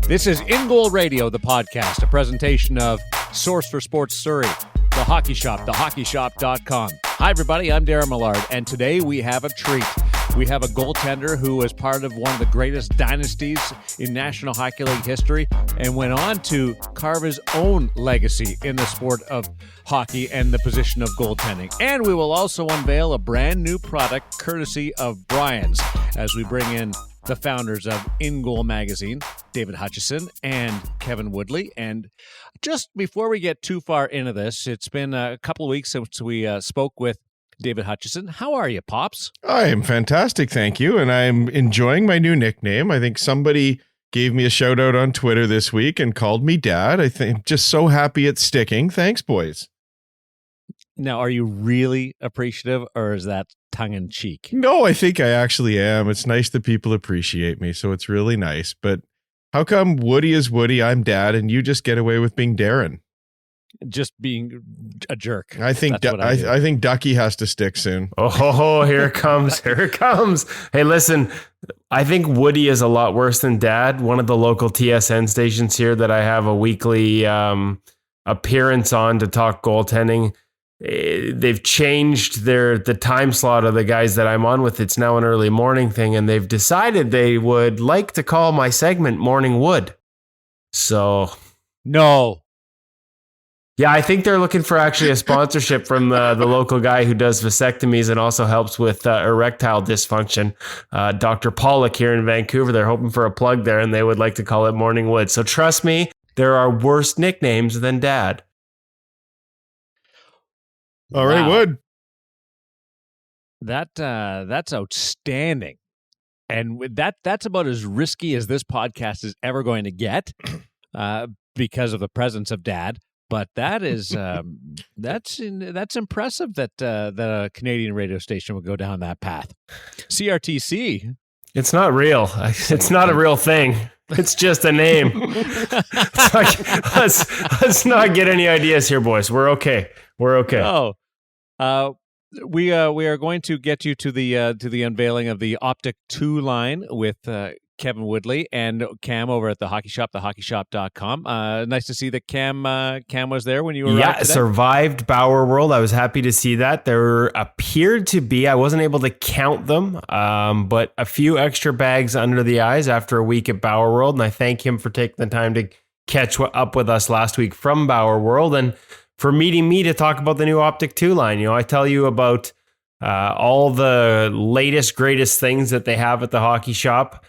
This is InGoal Radio, the podcast, a presentation of Source for Sports Surrey, The Hockey Shop, thehockeysHop.com. Hi, everybody. I'm Darren Millard, and today we have a treat. We have a goaltender who was part of one of the greatest dynasties in National Hockey League history and went on to carve his own legacy in the sport of hockey and the position of goaltending. And we will also unveil a brand new product courtesy of Brian's as we bring in the founders of InGoal magazine, David Hutchison and Kevin Woodley. And just before we get too far into this, it's been a couple of weeks since we spoke with David Hutchison. How are you, Pops? I am fantastic, thank you. And I'm enjoying my new nickname. I think somebody gave me a shout out on Twitter this week and called me Dad. I think I'm just so happy it's sticking. Thanks, boys. Now, are you really appreciative, or is that tongue in cheek? No, I think I actually am. It's nice that people appreciate me, so it's really nice. But how come Woody is Woody, I'm Dad, and you just get away with being Darren? Just being a jerk. I think I think Ducky has to stick soon. Oh, here it comes. Here it comes. Hey, listen, I think Woody is a lot worse than Dad. One of the local TSN stations here that I have a weekly appearance on to talk goaltending. They've changed the time slot of the guys that I'm on with. It's now an early morning thing, and they've decided they would like to call my segment Morning Wood. So, no. Yeah, I think they're looking for actually a sponsorship from the local guy who does vasectomies and also helps with erectile dysfunction, Dr. Pollock here in Vancouver. They're hoping for a plug there, and they would like to call it Morning Wood. So trust me, there are worse nicknames than Dad. All right, Wow. Wood. That's outstanding. And with that's about as risky as this podcast is ever going to get because of the presence of Dad. But that is that's impressive that a Canadian radio station would go down that path. CRTC. It's not real. It's not a real thing. It's just a name. It's like, let's not get any ideas here, boys. We're okay. We're okay. Oh, we are going to get you to the unveiling of the Optik 2 line with Kevin Woodley and Cam over at the Hockey Shop, thehockeysHop.com. Nice to see that Cam was there when you were Yeah, survived Bauer World. I was happy to see that. There appeared to be, I wasn't able to count them, but a few extra bags under the eyes after a week at Bauer World. And I thank him for taking the time to catch up with us last week from Bauer World and for meeting me to talk about the new Optik 2 line. You know, I tell you about all the latest, greatest things that they have at the Hockey Shop.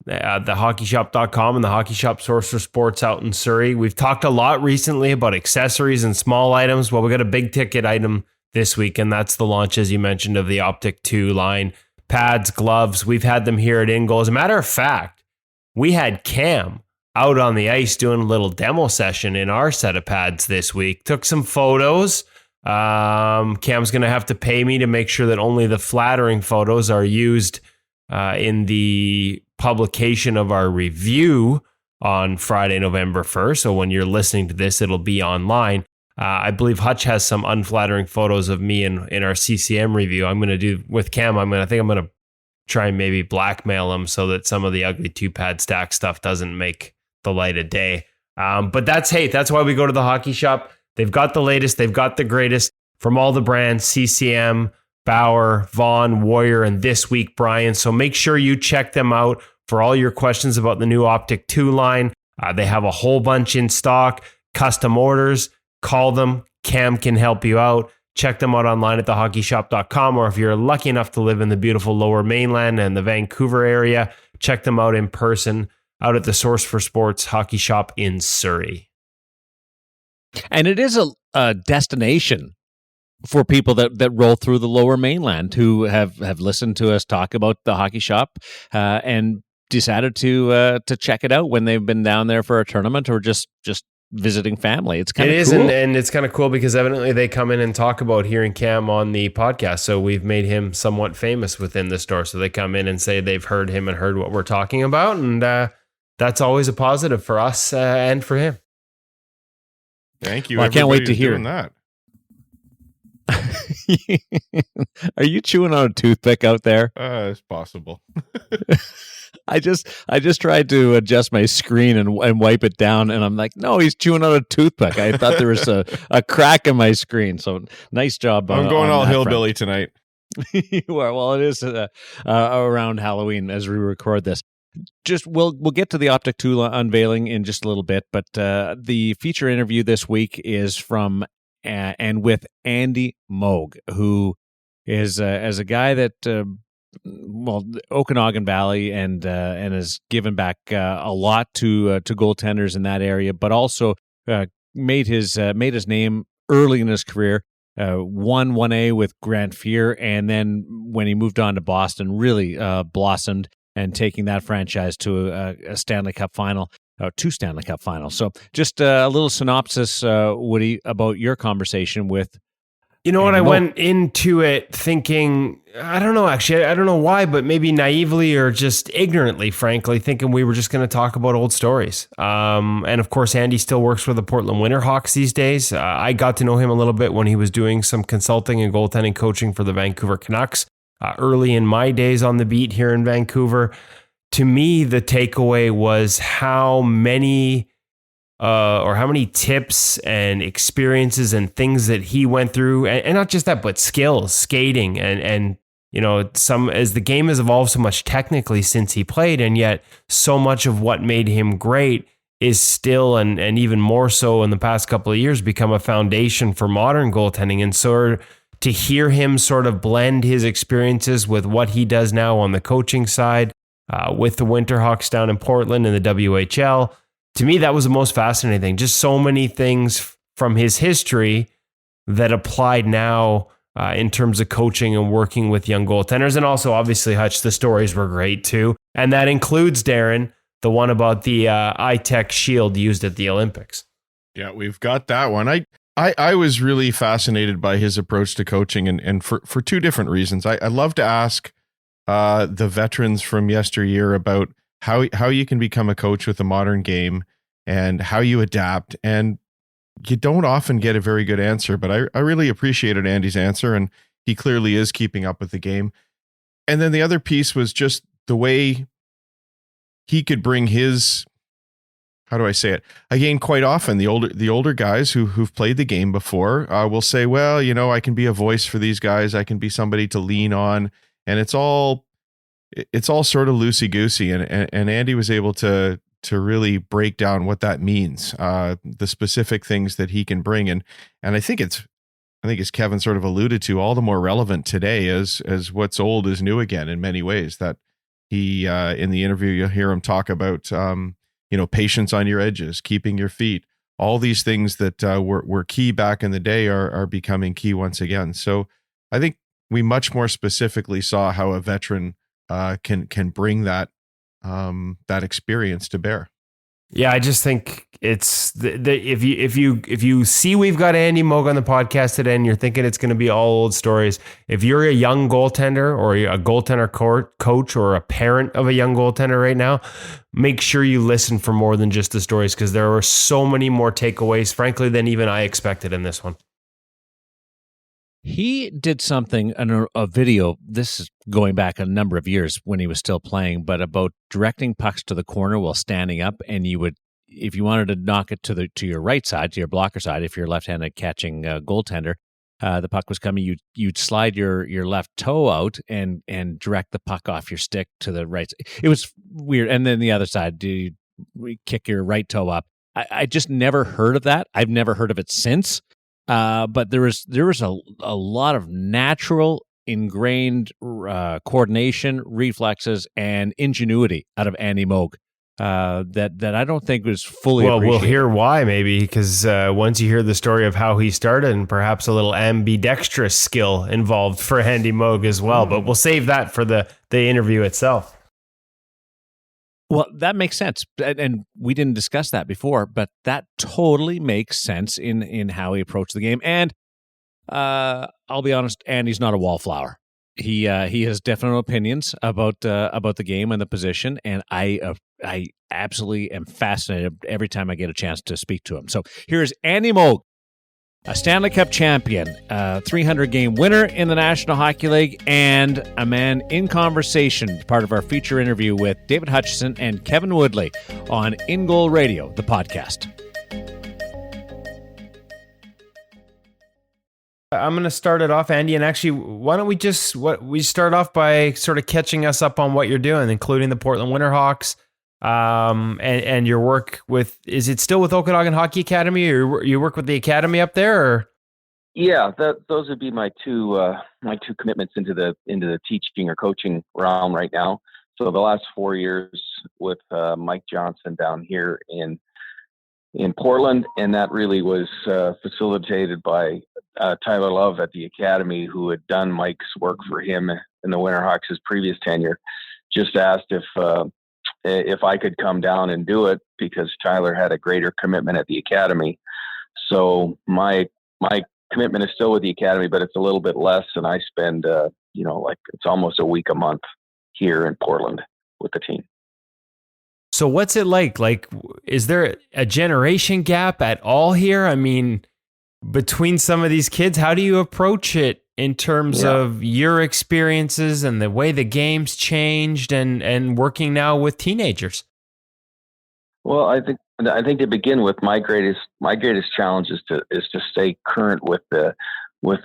thehockeysHop.com and the Hockey Shop source for sports out in Surrey. We've talked a lot recently about accessories and small items. Well, we got a big ticket item this week, and that's the launch, as you mentioned, of the Optik 2 line. Pads, gloves, we've had them here at InGoal. As a matter of fact, we had Cam out on the ice doing a little demo session in our set of pads this week. Took some photos. Cam's going to have to pay me to make sure that only the flattering photos are used in the publication of our review on Friday, November 1st. So when you're listening to this, it'll be online. I believe Hutch has some unflattering photos of me in our CCM review. I'm going to do with Cam. I think I'm going to try and maybe blackmail him so that some of the ugly 2-pad stack stuff doesn't make the light of day. But that's why we go to the Hockey Shop. They've got the latest. They've got the greatest from all the brands, CCM, Bauer, Vaughn, Warrior, and this week, Brian. So make sure you check them out for all your questions about the new Optik 2 line. They have a whole bunch in stock, custom orders. Call them. Cam can help you out. Check them out online at thehockeysHop.com, or if you're lucky enough to live in the beautiful Lower Mainland and the Vancouver area, check them out in person out at the Source for Sports Hockey Shop in Surrey. And it is a destination for people that roll through the Lower Mainland who have listened to us talk about the Hockey Shop and decided to check it out when they've been down there for a tournament or just visiting family. It's kind of cool. And it's kind of cool because evidently they come in and talk about hearing Cam on the podcast. So we've made him somewhat famous within the store. So they come in and say they've heard him and heard what we're talking about. And that's always a positive for us and for him. Thank you. Well, I can't wait to hear that. Are you chewing on a toothpick out there? It's possible. I just tried to adjust my screen and wipe it down, and I'm like, no, he's chewing on a toothpick. I thought there was a crack in my screen. So nice job. I'm going all hillbilly front. tonight. You are. Well, it is around Halloween as we record this. Just we'll get to the Optik 2 unveiling in just a little bit, but the feature interview this week is from and with Andy Moog, who is as a guy that Okanagan Valley and has given back a lot to goaltenders in that area, but also made his name early in his career. Won 1A with Grant Fear, and then when he moved on to Boston, really blossomed and taking that franchise to a Stanley Cup final, 2 Stanley Cup finals. So just a little synopsis, Woody, about your conversation with You know what? I went into it thinking, I don't know, actually, I don't know why, but maybe naively or just ignorantly, frankly, thinking we were just going to talk about old stories. And of course, Andy still works for the Portland Winterhawks these days. I got to know him a little bit when he was doing some consulting and goaltending coaching for the Vancouver Canucks early in my days on the beat here in Vancouver. To me, the takeaway was how many tips and experiences and things that he went through, and not just that, but skills, skating, and you know, as the game has evolved so much technically since he played, and yet so much of what made him great is still, and even more so in the past couple of years, become a foundation for modern goaltending. And so to hear him sort of blend his experiences with what he does now on the coaching side, with the Winterhawks down in Portland and the WHL, to me, that was the most fascinating thing. Just so many things from his history that applied now in terms of coaching and working with young goaltenders. And also, obviously, Hutch, the stories were great too. And that includes, Darren, the one about the iTech shield used at the Olympics. Yeah, we've got that one. I was really fascinated by his approach to coaching, and for 2 different reasons. I love to ask the veterans from yesteryear about how you can become a coach with the modern game and how you adapt. And you don't often get a very good answer, but I really appreciated Andy's answer, and he clearly is keeping up with the game. And then the other piece was just the way he could bring his, how do I say it? Again, quite often the older guys who've played the game before will say, well, you know, I can be a voice for these guys. I can be somebody to lean on. And it's all sort of loosey-goosey, and Andy was able to really break down what that means, the specific things that he can bring, and I think as Kevin sort of alluded to, all the more relevant today as what's old is new again in many ways. That he in the interview you'll hear him talk about patience on your edges, keeping your feet, all these things that were key back in the day are becoming key once again. So I think we much more specifically saw how a veteran can bring that experience to bear. Yeah, I just think it's if you see we've got Andy Moog on the podcast today, and you're thinking it's going to be all old stories. If you're a young goaltender or a goaltender coach or a parent of a young goaltender right now, make sure you listen for more than just the stories, because there were so many more takeaways, frankly, than even I expected in this one. He did something in a video, this is going back a number of years when he was still playing, but about directing pucks to the corner while standing up, and you would, if you wanted to knock it to your right side, to your blocker side, if you're left-handed catching goaltender, the puck was coming, you'd slide your left toe out and direct the puck off your stick to the right. It was weird. And then the other side, you kick your right toe up. I just never heard of that. I've never heard of it since. But there was a lot of natural ingrained coordination, reflexes, and ingenuity out of Andy Moog that I don't think was fully appreciated. Well, we'll hear why, maybe, because once you hear the story of how he started, and perhaps a little ambidextrous skill involved for Andy Moog as well. But we'll save that for the interview itself. Well, that makes sense, and we didn't discuss that before, but that totally makes sense in how he approached the game. And I'll be honest, Andy's not a wallflower. He has definite opinions about the game and the position, and I absolutely am fascinated every time I get a chance to speak to him. So here's Andy Moog a Stanley Cup champion, a 300-game winner in the National Hockey League, and a man in conversation, part of our feature interview with David Hutchison and Kevin Woodley on InGoal Radio, the podcast. I'm going to start it off, Andy, and actually, why don't we start off by sort of catching us up on what you're doing, including the Portland Winterhawks, and your work with, is it still with Okanagan Hockey Academy, or you work with the academy up there? Or? Yeah, those would be my two commitments into the teaching or coaching realm right now. So the last 4 years with Mike Johnson down here in Portland, and that really was facilitated by Tyler Love at the academy, who had done Mike's work for him in the Winterhawks' previous tenure. Just asked if I could come down and do it because Tyler had a greater commitment at the academy. So my commitment is still with the academy, but it's a little bit less, and I spend like it's almost a week a month here in Portland with the team. So what's it like? Like, is there a generation gap at all here? I mean, between some of these kids, how do you approach it in terms of your experiences and the way the game's changed and working now with teenagers? Well, I think to begin with, my greatest challenge is to stay current with the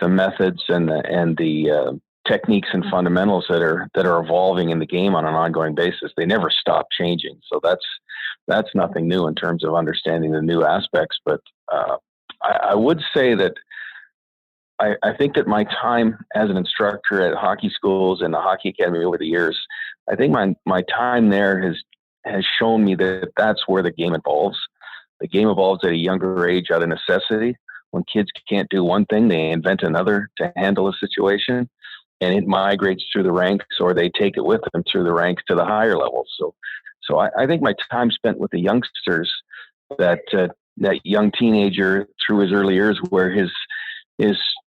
methods and the techniques and fundamentals that are evolving in the game on an ongoing basis. They never stop changing. So that's nothing new in terms of understanding the new aspects. But I would say that I think that my time as an instructor at hockey schools and the hockey academy over the years, I think my time there has shown me that that's where the game evolves. The game evolves at a younger age out of necessity. When kids can't do one thing, they invent another to handle a situation. And it migrates through the ranks, or they take it with them through the ranks to the higher levels. So I think my time spent with the youngsters, that young teenager through his early years, where his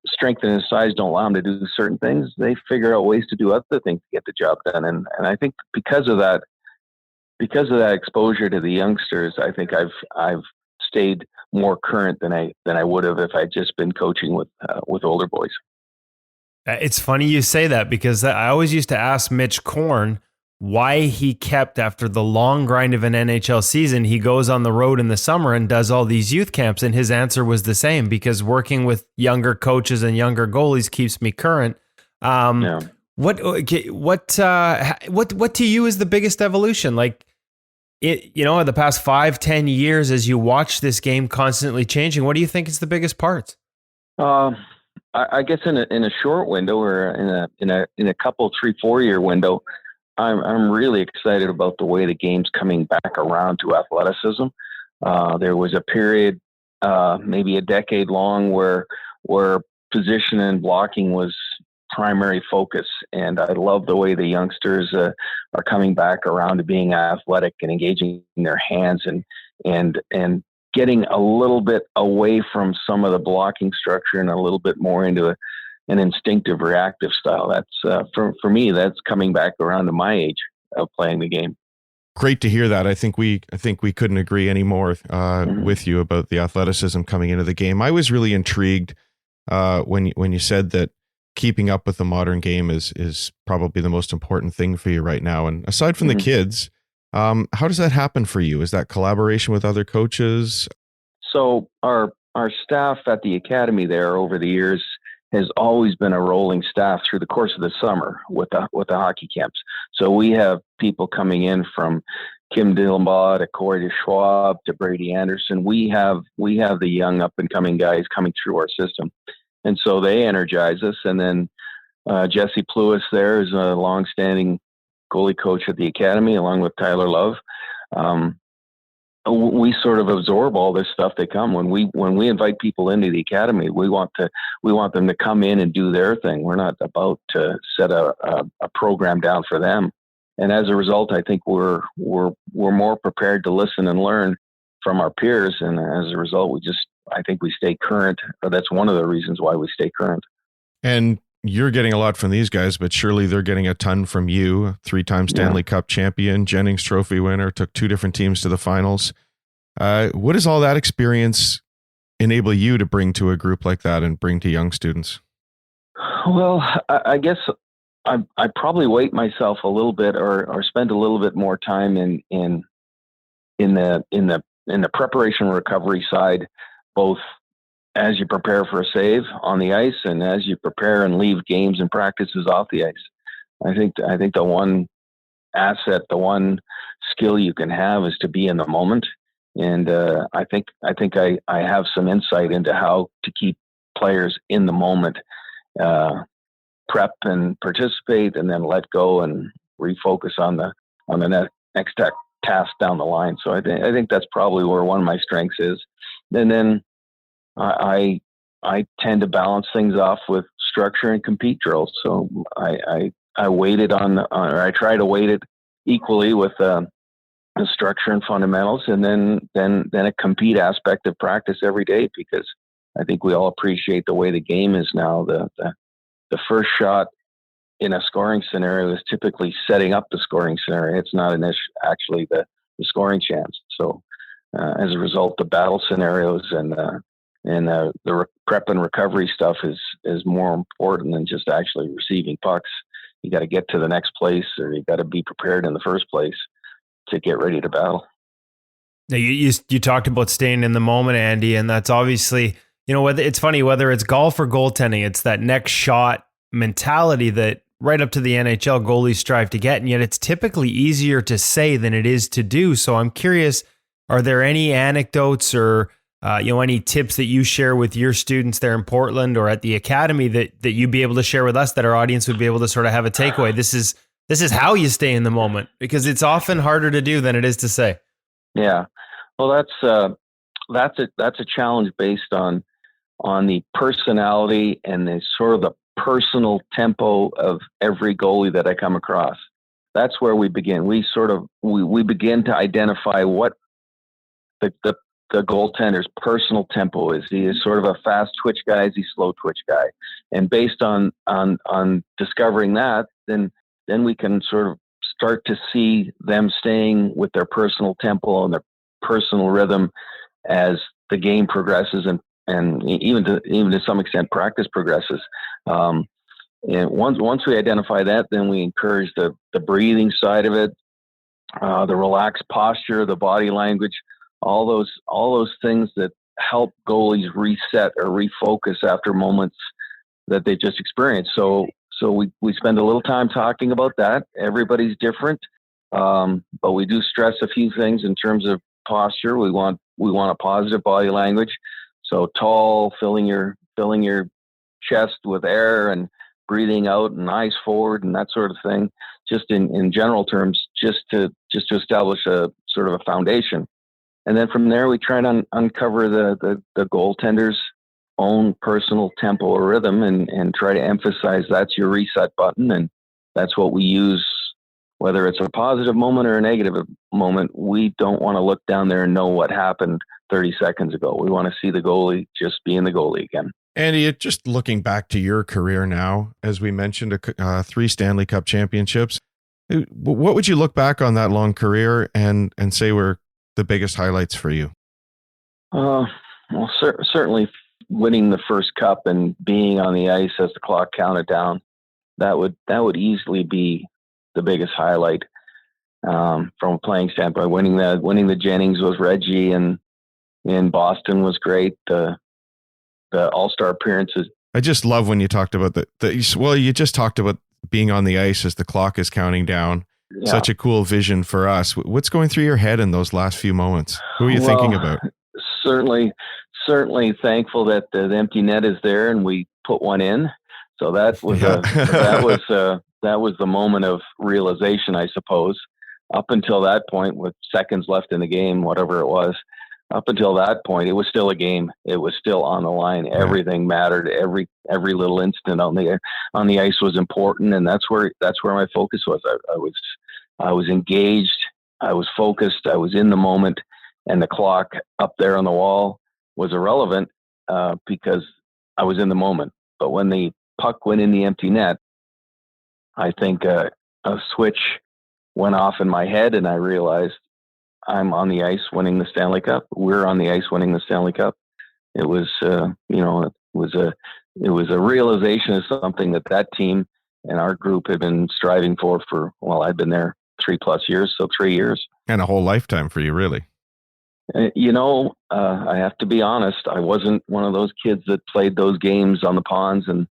strength and his size don't allow him to do certain things, they figure out ways to do other things to get the job done. And I think because of that exposure to the youngsters, I think I've stayed more current than I would have if I'd just been coaching with older boys. It's funny you say that, because I always used to ask Mitch Korn why he kept, after the long grind of an NHL season, he goes on the road in the summer and does all these youth camps. And his answer was the same: because working with younger coaches and younger goalies keeps me current. What to you is the biggest evolution? Like, in the past 5-10 years, as you watch this game constantly changing, what do you think is the biggest part? I guess in a short window, or in a couple 3-4 year window, I'm really excited about the way the game's coming back around to athleticism. There was a period, maybe a decade long, where position and blocking was primary focus, and I love the way the youngsters are coming back around to being athletic and engaging their hands and getting a little bit away from some of the blocking structure and a little bit more into an instinctive reactive style. That's for me, that's coming back around to my age of playing the game. Great to hear that. I think we couldn't agree any more with you about the athleticism coming into the game. I was really intrigued when you said that keeping up with the modern game is probably the most important thing for you right now. And aside from the kids, how does that happen for you? Is that collaboration with other coaches? So our staff at the academy there over the years has always been a rolling staff through the course of the summer with the hockey camps. So we have people coming in from Kim Dillenbaugh to Corey DeSchwab to Brady Anderson. We have the young up and coming guys coming through our system, and so they energize us. And then Jesse Pluis there is a longstanding goalie coach at the academy, along with Tyler Love. We sort of absorb all this stuff. They come when we invite people into the academy. We want them to come in and do their thing. We're not about to set a program down for them. And as a result, I think we're more prepared to listen and learn from our peers. And as a result, I think we stay current. That's one of the reasons why we stay current. And you're getting a lot from these guys, but surely they're getting a ton from you. 3-time Stanley Cup champion, Jennings trophy winner, took 2 different teams to the finals. What has all that experience enable you to bring to a group like that and bring to young students? Well, I guess I probably weight myself a little bit, or spend a little bit more time in the preparation and recovery side, both as you prepare for a save on the ice and as you prepare and leave games and practices off the ice. I think the one asset, the one skill you can have is to be in the moment. And I think I have some insight into how to keep players in the moment, prep and participate, and then let go and refocus on the next task down the line. So I think that's probably where one of my strengths is. And then I tend to balance things off with structure and compete drills. So I weighted or I try to weight it equally with the structure and fundamentals, and then a compete aspect of practice every day, because I think we all appreciate the way the game is now. The first shot in a scoring scenario is typically setting up the scoring scenario. It's not actually the scoring chance. So as a result, the battle scenarios and the prep and recovery stuff is more important than just actually receiving pucks. You got to get to the next place, or you got to be prepared in the first place to get ready to battle. Now, you talked about staying in the moment, Andy, and that's obviously, it's funny, whether it's golf or goaltending, it's that next shot mentality that right up to the NHL goalies strive to get, and yet it's typically easier to say than it is to do. So I'm curious, are there any anecdotes or any tips that you share with your students there in Portland or at the academy that you'd be able to share with us, that our audience would be able to sort of have a takeaway? This is how you stay in the moment, because it's often harder to do than it is to say. Yeah. Well, that's a challenge based on the personality and the sort of the personal tempo of every goalie that I come across. That's where we begin. We begin to identify what the goaltender's personal tempo is. He is sort of a fast twitch guy. Is he slow twitch guy? And based on discovering that, then we can sort of start to see them staying with their personal tempo and their personal rhythm as the game progresses and even to some extent practice progresses. And once we identify that, then we encourage the breathing side of it, the relaxed posture, the body language, all those things that help goalies reset or refocus after moments that they just experienced. So we spend a little time talking about that. Everybody's different, but we do stress a few things in terms of posture. We want a positive body language. So tall, filling your chest with air and breathing out and eyes forward and that sort of thing. Just in general terms, just to establish a sort of a foundation. And then from there, we try to uncover the goaltender's own personal tempo or rhythm and try to emphasize that's your reset button. And that's what we use, whether it's a positive moment or a negative moment. We don't want to look down there and know what happened 30 seconds ago. We want to see the goalie just being the goalie again. Andy, just looking back to your career now, as we mentioned, 3 Stanley Cup championships, what would you look back on that long career and say were the biggest highlights for you? Well, certainly winning the first cup and being on the ice as the clock counted down, that would easily be the biggest highlight from a playing standpoint. Winning the Jennings was Reggie, and in Boston was great. The All-Star appearances. I just love when you talked about you just talked about being on the ice as the clock is counting down. Yeah. Such a cool vision for us. What's going through your head in those last few moments? Who are you thinking about? Certainly thankful that the empty net is there and we put one in. So that was that was the moment of realization, I suppose. Up until that point, with seconds left in the game, whatever it was, up until that point, it was still a game. It was still on the line. Yeah. Everything mattered. Every little instant on the ice was important, and that's where my focus was. I was engaged. I was focused. I was in the moment, and the clock up there on the wall was irrelevant because I was in the moment. But when the puck went in the empty net, I think a switch went off in my head, and I realized I'm on the ice winning the Stanley Cup. We're on the ice winning the Stanley Cup. it was it was a realization of something that team and our group had been striving for, I'd been there 3+ years, so 3 years. And a whole lifetime for you, really. I have to be honest. I wasn't one of those kids that played those games on the ponds and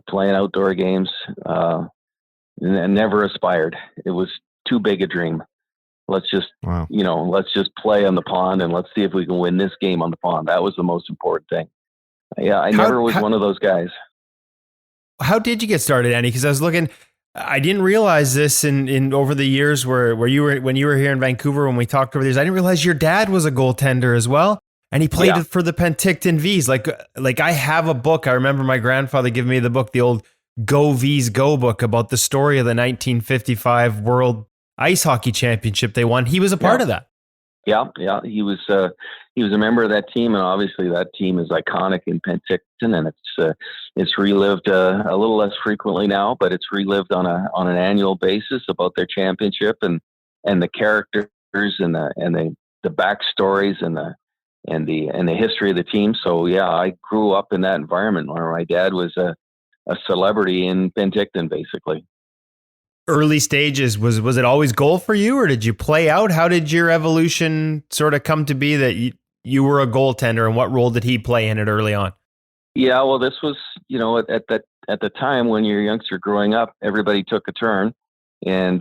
playing outdoor games, and never aspired. It was too big a dream. Let's just, let's just play on the pond and let's see if we can win this game on the pond. That was the most important thing. Yeah, I never was one of those guys. How did you get started, Andy? Because I was looking, I didn't realize this in over the years where you were, when you were here in Vancouver, when we talked over these, I didn't realize your dad was a goaltender as well. And he played for the Penticton Vs. Like I have a book. I remember my grandfather giving me the book, the old Go Vs Go book, about the story of the 1955 World Ice Hockey Championship they won. He was a part of that. Yeah. He was a member of that team, and obviously that team is iconic in Penticton, and it's relived a little less frequently now, but it's relived on an annual basis about their championship and the characters and the backstories and the history of the team. So yeah, I grew up in that environment where my dad was a celebrity in Penticton, basically. Early stages, was it always goal for you, or did you play out? How did your evolution sort of come to be that you were a goaltender, and what role did he play in it early on? Yeah, well, this was, at the time when you're a youngster growing up, everybody took a turn, and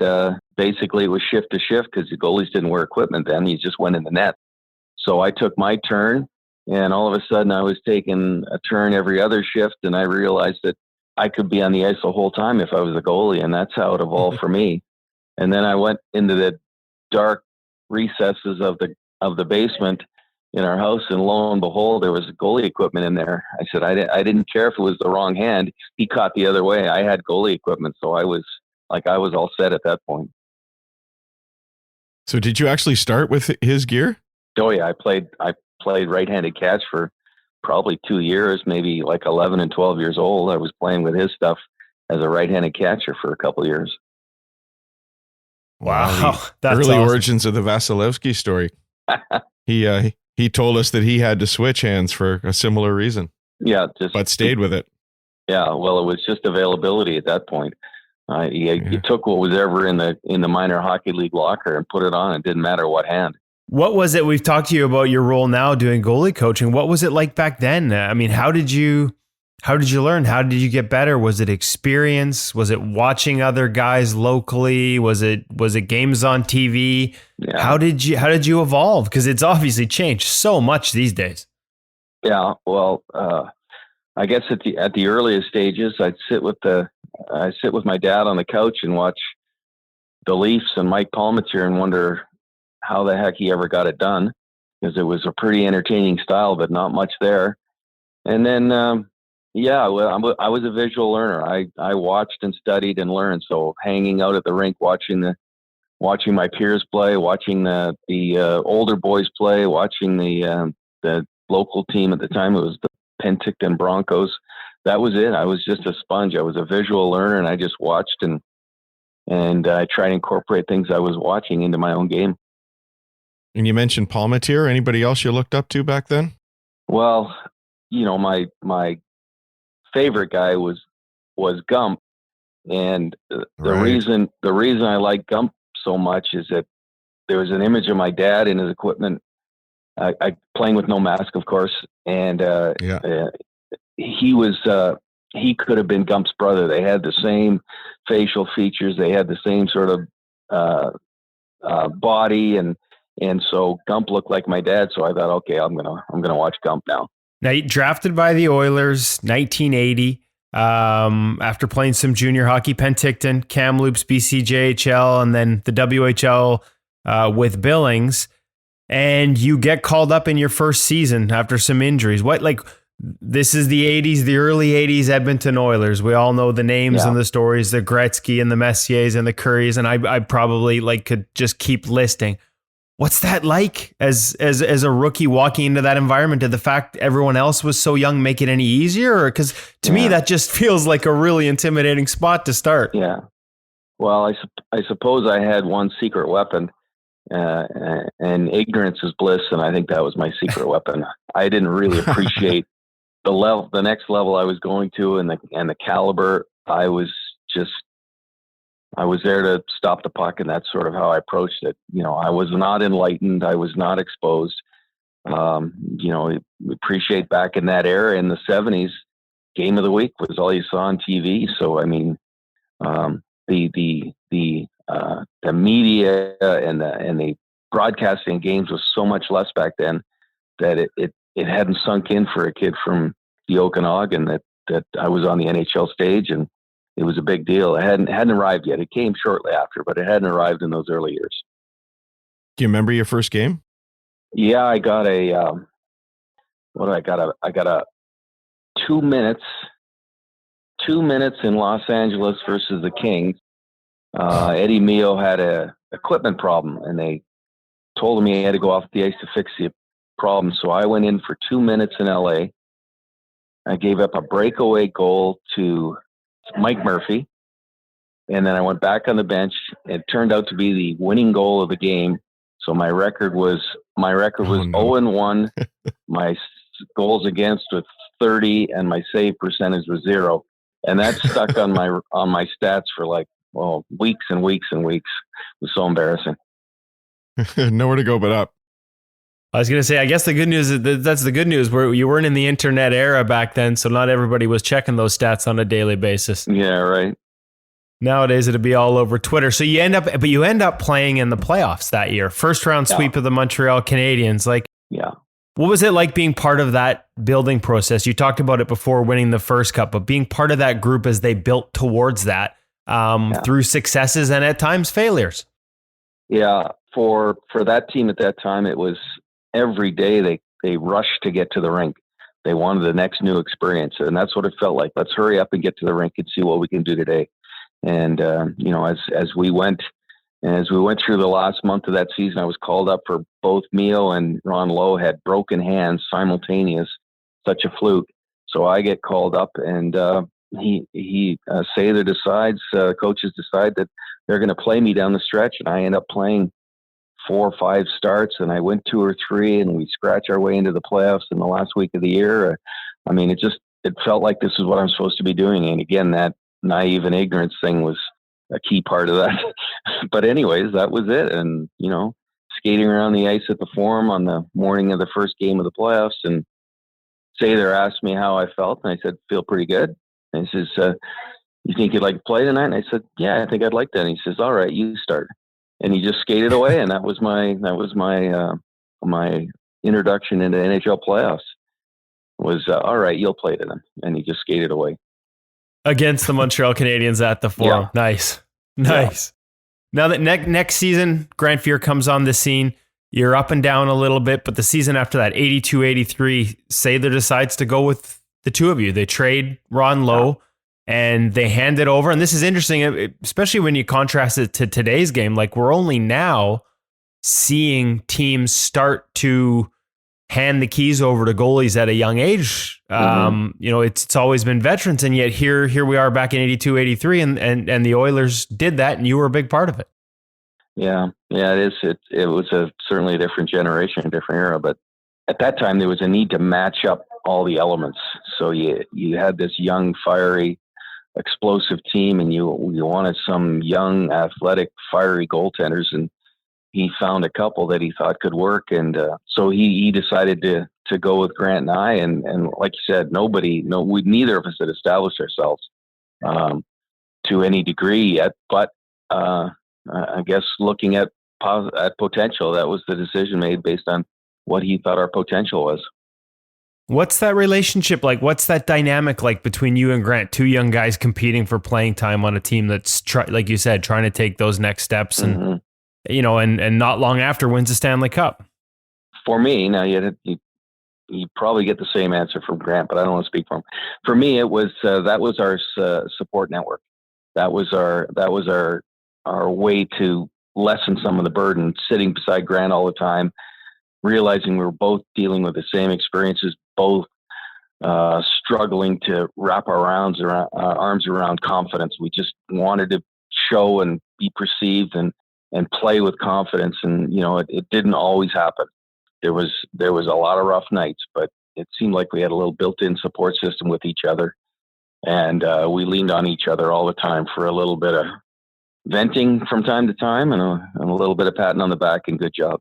basically it was shift to shift because the goalies didn't wear equipment then. You just went in the net. So I took my turn, and all of a sudden I was taking a turn every other shift, and I realized that I could be on the ice the whole time if I was a goalie, and that's how it evolved for me. And then I went into the dark recesses of the basement in our house, and lo and behold, there was goalie equipment in there. I said I didn't care if it was the wrong hand. He caught the other way. I had goalie equipment, so I was all set at that point. So did you actually start with his gear? Oh yeah, I played right-handed catch for probably 2 years, maybe like 11 and 12 years old. I was playing with his stuff as a right-handed catcher for a couple of years. Wow. That's early awesome. Origins of the Vasilevsky story. He told us that he had to switch hands for a similar reason. Yeah. But stayed with it. Yeah. Well, it was just availability at that point. He took what was ever in the minor hockey league locker and put it on. It didn't matter what hand. What was it? We've talked to you about your role now doing goalie coaching. What was it like back then? I mean, how did you learn? How did you get better? Was it experience? Was it watching other guys locally? Was it games on TV? Yeah. How did you evolve? Because it's obviously changed so much these days. Yeah. Well, I guess at the earliest stages, I'd sit with my dad on the couch and watch the Leafs and Mike Palmateer and wonder how the heck he ever got it done, because it was a pretty entertaining style, but not much there. And then, I was a visual learner. I watched and studied and learned. So hanging out at the rink, watching my peers play, watching the older boys play, watching the local team at the time, it was the Penticton Broncos. That was it. I was just a sponge. I was a visual learner, and I just watched and I tried to incorporate things I was watching into my own game. And you mentioned Palmateer. Anybody else you looked up to back then? Well, my favorite guy was Gump, and the reason I like Gump so much is that there was an image of my dad in his equipment, I playing with no mask, of course, and he could have been Gump's brother. They had the same facial features, they had the same sort of body, and so Gump looked like my dad. So I thought, okay, I'm gonna watch Gump now. Now, drafted by the Oilers, 1980. After playing some junior hockey, Penticton, Kamloops, BCJHL, and then the WHL with Billings, and you get called up in your first season after some injuries. This is the 80s, the early 80s Edmonton Oilers. We all know the names and the stories, the Gretzky and the Messiers and the Currys, and I probably could just keep listing. What's that like as a rookie walking into that environment? Did the fact everyone else was so young make it any easier? Because to me, that just feels like a really intimidating spot to start. Yeah. Well, I suppose I had one secret weapon, and ignorance is bliss. And I think that was my secret weapon. I didn't really appreciate the next level I was going to, and the caliber. I was there to stop the puck, and that's sort of how I approached it. I was not enlightened. I was not exposed. We appreciate back in that era in the 70s, game of the week was all you saw on TV. So, I mean, the media and the broadcasting games was so much less back then that it hadn't sunk in for a kid from the Okanagan that I was on the NHL stage, and it was a big deal. It hadn't arrived yet. It came shortly after, but it hadn't arrived in those early years. Do you remember your first game? Yeah, I got I got a 2 minutes in Los Angeles versus the Kings. Eddie Mio had a equipment problem, and they told him he had to go off the ice to fix the problem. So I went in for 2 minutes in LA. I gave up a breakaway goal to Mike Murphy, and then I went back on the bench. It turned out to be the winning goal of the game. So my record was 0-1. My goals against was 30, and my save percentage was 0. And that stuck on my stats for weeks and weeks and weeks. It was so embarrassing. Nowhere to go but up. I was going to say, I guess the good news is that's the good news, where you weren't in the internet era back then, so not everybody was checking those stats on a daily basis. Yeah, right. Nowadays, it'd be all over Twitter. So you end up playing in the playoffs that year. First round sweep of the Montreal Canadiens. What was it like being part of that building process? You talked about it before winning the first cup, but being part of that group as they built towards that through successes and at times failures. Yeah, for that team at that time, it was every day they rushed to get to the rink. They wanted the next new experience, and that's what it felt like. Let's hurry up and get to the rink and see what we can do today. And as we went through the last month of that season, I was called up for both Mio and Ron Lowe had broken hands simultaneous, such a fluke. So I get called up, and coaches decide that they're going to play me down the stretch, and I end up playing 4 or 5 starts, and I went 2 or 3, and we scratch our way into the playoffs in the last week of the year. I mean, it felt like this is what I'm supposed to be doing. And again, that naive and ignorance thing was a key part of that. But anyways, that was it. And, skating around the ice at the Forum on the morning of the first game of the playoffs, and Sather asked me how I felt, and I said, feel pretty good. And he says, you think you'd like to play tonight? And I said, yeah, I think I'd like that. And he says, all right, you start. And he just skated away, and that was my introduction into NHL playoffs. Was all right, you'll play to them, and he just skated away against the Montreal Canadiens at the Forum. Yeah. Nice. Yeah. Now that next season, Grant Fuhr comes on the scene. You're up and down a little bit, but the season after that, 82-83, Sather decides to go with the two of you. They trade Ron Lowe. And they hand it over. And this is interesting, especially when you contrast it to today's game. Like, we're only now seeing teams start to hand the keys over to goalies at a young age. It's always been veterans. And yet here we are back in 82-83, and the Oilers did that, and you were a big part of it. Yeah, it is. It was certainly a different generation, a different era. But at that time, there was a need to match up all the elements. So you had this young, fiery, explosive team, and you wanted some young, athletic, fiery goaltenders, and he found a couple that he thought could work, and so he decided to go with Grant and I, and like you said, neither of us had established ourselves to any degree yet, but I guess looking at potential, that was the decision made based on what he thought our potential was. What's that relationship like? What's that dynamic like between you and Grant, two young guys competing for playing time on a team that's, like you said, trying to take those next steps and, and not long after wins the Stanley Cup? For me, now you probably get the same answer from Grant, but I don't want to speak for him. For me, it was that was our support network. That was our way to lessen some of the burden, sitting beside Grant all the time, realizing we were both dealing with the same experiences, both struggling to wrap our arms around confidence. We just wanted to show and be perceived, and play with confidence. And, it didn't always happen. There was a lot of rough nights, but it seemed like we had a little built-in support system with each other. And we leaned on each other all the time for a little bit of venting from time to time and a little bit of patting on the back and good job.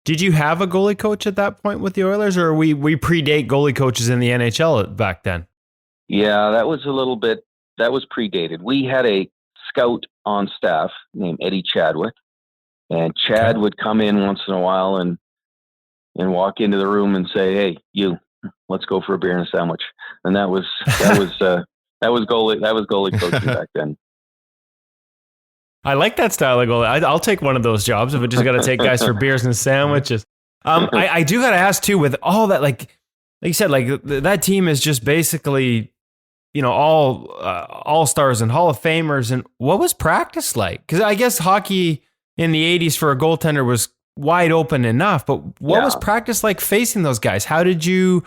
Did you have a goalie coach at that point with the Oilers, or we predate goalie coaches in the NHL back then? Yeah, that was predated. We had a scout on staff named Eddie Chadwick, and Chad would come in once in a while and walk into the room and say, "Hey, you, let's go for a beer and a sandwich." And that was goalie coaching back then. I like that style of goalie. I'll take one of those jobs if we just got to take guys for beers and sandwiches. I do got to ask too, with all that, like you said, like that team is just basically, all stars and Hall of Famers. And what was practice like? Because I guess hockey in the 80s for a goaltender was wide open enough, but what was practice like facing those guys? How did you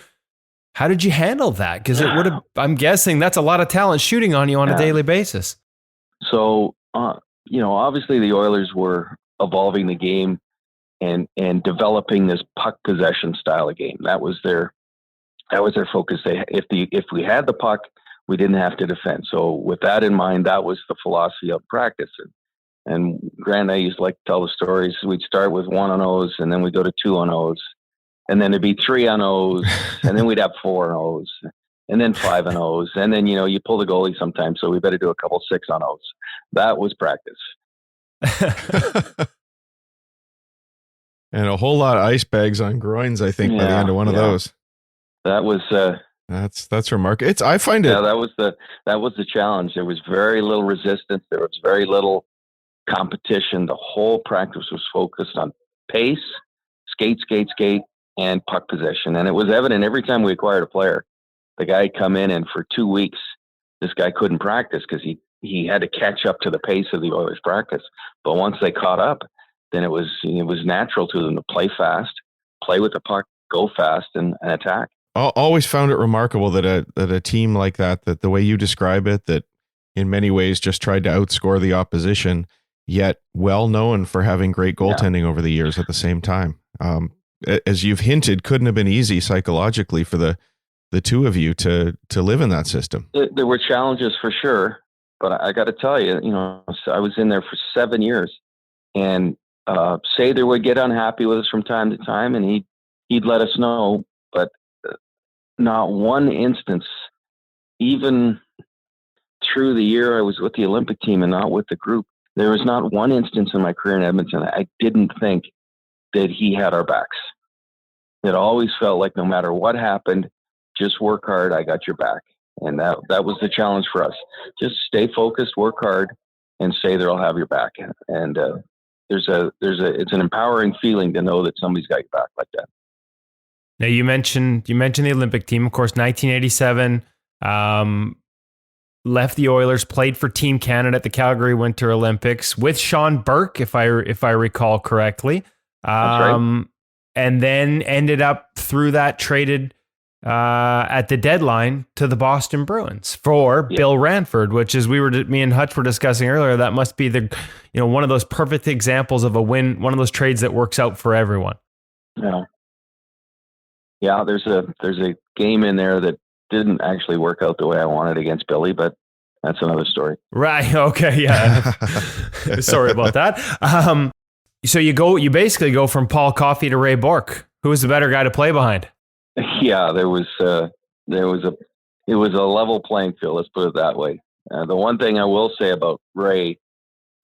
handle that? Because it would have, I'm guessing that's a lot of talent shooting on you on a daily basis. So, obviously the Oilers were evolving the game and developing this puck possession style of game. That was their focus. If we had the puck, we didn't have to defend. So with that in mind, that was the philosophy of practice. And Grant and I used to like to tell the stories. We'd start with 1-on-0s, and then we'd go to 2-on-0s, and then it'd be 3-on-0s, and then we'd have 4-on-0s, and then 5-on-0s, and then you pull the goalie sometimes, so we better do a couple 6-on-0s. That was practice. And a whole lot of ice bags on groins, I think, by the end of one of those. That was that's remarkable. I find it. Yeah, that was the challenge. There was very little resistance. There was very little competition. The whole practice was focused on pace, skate, and puck possession. And it was evident every time we acquired a player. The guy would come in, and for 2 weeks, this guy couldn't practice because he had to catch up to the pace of the Oilers practice. But once they caught up, then it was natural to them to play fast, play with the puck, go fast, and attack. I always found it remarkable that a team like that the way you describe it, that in many ways just tried to outscore the opposition, yet well known for having great goaltending over the years at the same time. As you've hinted, couldn't have been easy psychologically for the two of you to live in that system. There were challenges for sure, but I got to tell you, I was in there for 7 years, and Sather would get unhappy with us from time to time, and he'd let us know, but not one instance, even through the year I was with the Olympic team and not with the group, there was not one instance in my career in Edmonton I didn't think that he had our backs. It always felt like no matter what happened, just work hard, I got your back. And that was the challenge for us. Just stay focused, work hard, and Sather will have your back. And it's an empowering feeling to know that somebody's got your back like that. Now you mentioned the Olympic team, of course, 1987. Left the Oilers, played for Team Canada at the Calgary Winter Olympics with Sean Burke, if I recall correctly. That's right. And then ended up through that traded at the deadline to the Boston Bruins for Bill Ranford, which is me and Hutch were discussing earlier. That must be one of those perfect examples of a win, one of those trades that works out for everyone. Yeah, there's a game in there that didn't actually work out the way I wanted against Billy, but that's another story. Right. Okay. Yeah. Sorry about that. So you basically go from Paul Coffey to Ray Bourque. Who was the better guy to play behind? Yeah, it was a level playing field. Let's put it that way. The one thing I will say about Ray,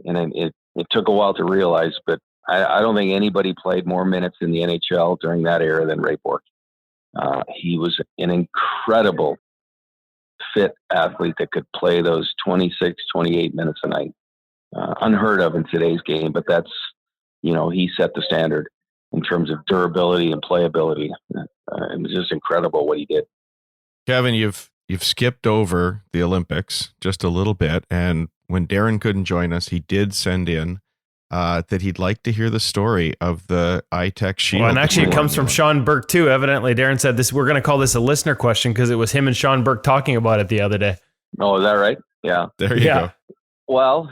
and it took a while to realize, but I don't think anybody played more minutes in the NHL during that era than Ray Bourque. He was an incredible fit athlete that could play those 26, 28 minutes a night. Unheard of in today's game, but that's, he set the standard in terms of durability and playability. It was just incredible what he did. Kevin, you've skipped over the Olympics just a little bit, and when Darren couldn't join us, he did send in that he'd like to hear the story of the iTech Shield. Well, and actually it comes from Sean Burke too. Evidently, Darren said this. We're going to call this a listener question because it was him and Sean Burke talking about it the other day. Oh, is that right? Yeah. There you go. Well,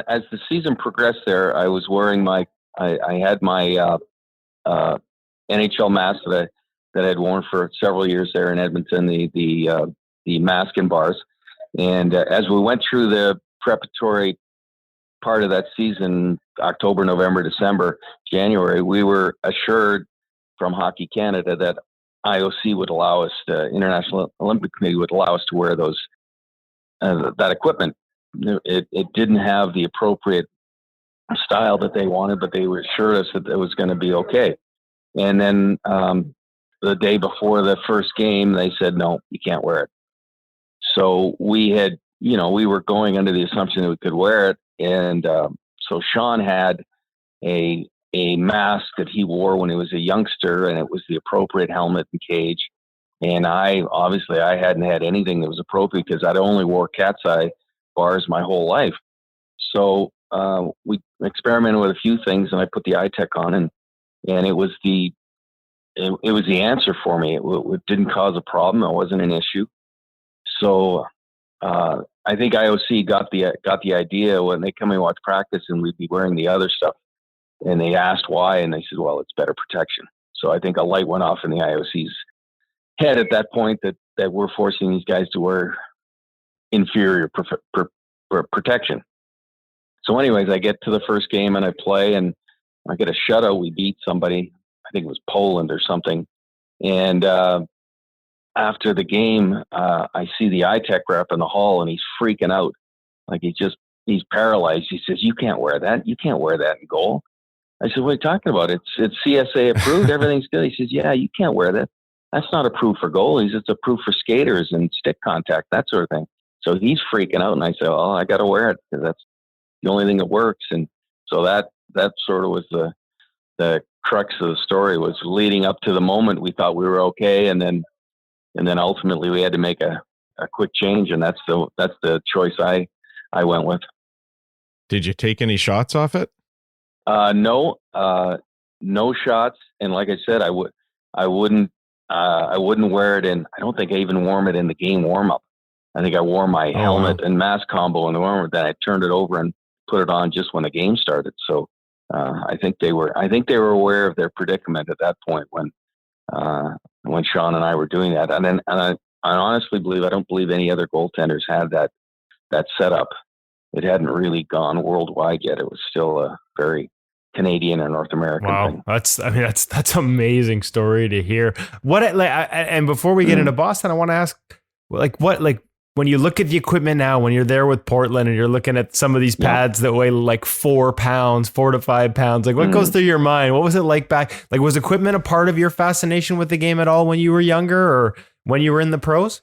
as the season progressed there, I was wearing I had my NHL mask that I'd worn for several years there in Edmonton, the mask and bars. And as we went through the preparatory part of that season, October, November, December, January, we were assured from Hockey Canada that IOC would allow us, the International Olympic Committee would allow us to wear those that equipment. It didn't have the appropriate style that they wanted, but they assured us that it was going to be okay. And then the day before the first game, they said, no, you can't wear it. So we were going under the assumption that we could wear it. And so Sean had a mask that he wore when he was a youngster, and it was the appropriate helmet and cage. And I hadn't had anything that was appropriate because I'd only wore cat's eye bars my whole life. So we experimented with a few things, and I put the iTech on, and it was the answer for me. It didn't cause a problem. It wasn't an issue. So I think IOC got the idea when they come and watch practice, and we'd be wearing the other stuff. And they asked why, and they said, well, it's better protection. So I think a light went off in the IOC's head at that point that we're forcing these guys to wear inferior protection. So anyways, I get to the first game and I play, and I get a shutout. We beat somebody, I think it was Poland or something. And after the game, I see the iTech rep in the hall, and he's freaking out. Like he's paralyzed. He says, you can't wear that. You can't wear that in goal. I said, what are you talking about? It's CSA approved. Everything's good. He says, yeah, you can't wear that. That's not approved for goalies. It's approved for skaters and stick contact, that sort of thing. So he's freaking out. And I said, oh, I got to wear it because that's the only thing that works. And so that sort of was the crux of the story, was leading up to the moment we thought we were okay. And then ultimately we had to make a quick change. And that's the choice I went with. Did you take any shots off it? No shots. And like I said, I wouldn't wear it in. I don't think I even wore it in the game warm up. I think I wore my helmet and mask combo in the warm up. Then I turned it over and put it on just when the game started. So I think they were aware of their predicament at that point when Sean and I were doing that. And I honestly believe, I don't believe any other goaltenders had that setup. It hadn't really gone worldwide yet. It was still a very Canadian or North American thing. That's amazing story to hear. And before we get into Boston, I want to ask, when you look at the equipment now, when you're there with Portland and you're looking at some of these pads that weigh like 4 pounds, 4 to 5 pounds, like what goes through your mind? What was it like back? Like, was equipment a part of your fascination with the game at all when you were younger or when you were in the pros?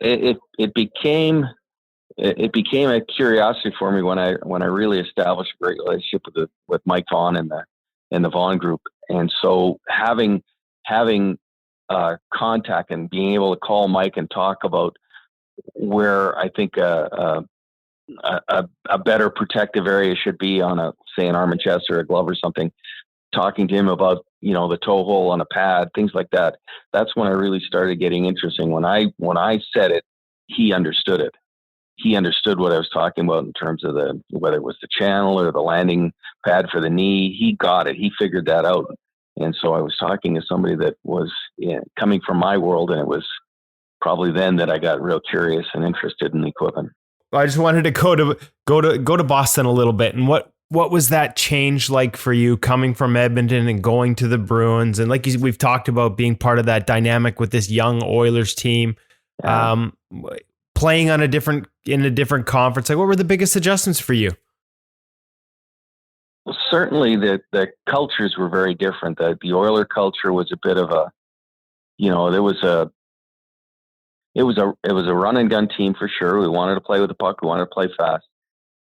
It became a curiosity for me when I really established a great relationship with Mike Vaughn and the Vaughn group. And so having contact and being able to call Mike and talk about where I think a better protective area should be on say an arm and chest or a glove or something, talking to him about, the toe hole on a pad, things like that. That's when I really started getting interesting. When I said it, he understood it. He understood what I was talking about in terms of whether it was the channel or the landing pad for the knee. He got it. He figured that out. And so I was talking to somebody that was coming from my world, and it was probably then that I got real curious and interested in the equipment. I just wanted to go to Boston a little bit. And what was that change like for you coming from Edmonton and going to the Bruins? And like we've talked about being part of that dynamic with this young Oilers team. Yeah. Playing in a different conference, like what were the biggest adjustments for you? Well, certainly the cultures were very different. The Oiler culture was a bit of it was a run and gun team for sure. We wanted to play with the puck. We wanted to play fast,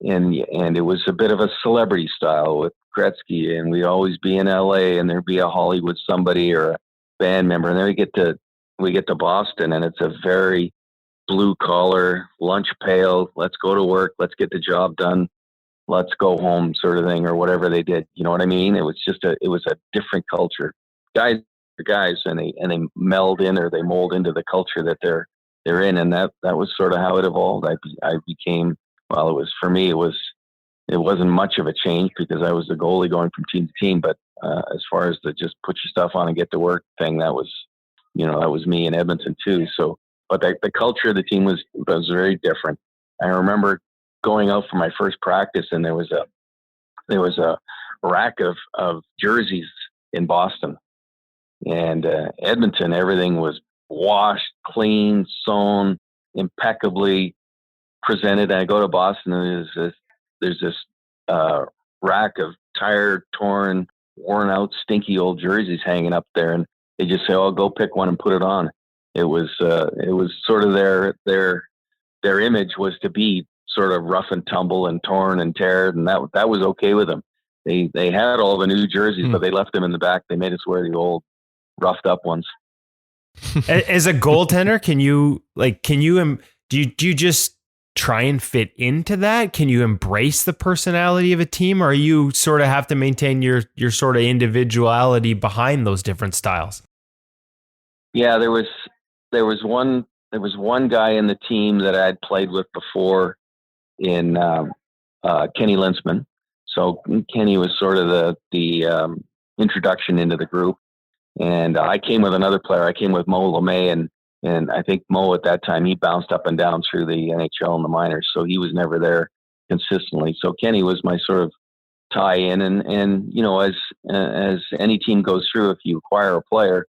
and it was a bit of a celebrity style with Gretzky, and we'd always be in LA, and there'd be a Hollywood somebody or a band member, and then we get to Boston, and it's a very blue collar, lunch pail, let's go to work, let's get the job done, let's go home sort of thing, or whatever they did. You know what I mean? It was a different culture. Guys are guys, and they meld in, or they mold into the culture that they're in. And that was sort of how it evolved. I became, well, it was, for me, it was it wasn't much of a change because I was the goalie going from team to team. But as far as the just put your stuff on and get to work thing, that was me in Edmonton too. So, but the culture of the team was very different. I remember going out for my first practice, and there was a rack of jerseys in Boston, and Edmonton, everything was washed, clean, sewn, impeccably presented. And I go to Boston, and there's this rack of tired, torn, worn out, stinky old jerseys hanging up there, and they just say, "Oh, go pick one and put it on." It was sort of their image was to be sort of rough and tumble and torn and teared, and that was okay with them. They had all the new jerseys, but they left them in the back. They made us wear the old roughed up ones. As a goaltender, do you just try and fit into that? Can you embrace the personality of a team, or you sort of have to maintain your sort of individuality behind those different styles? Yeah, there was one guy in the team that I had played with before in Kenny Linsman. So Kenny was sort of the introduction into the group. And I came with another player. I came with Mo LeMay, and I think Mo at that time, he bounced up and down through the NHL and the minors. So he was never there consistently. So Kenny was my sort of tie in. And as any team goes through, if you acquire a player,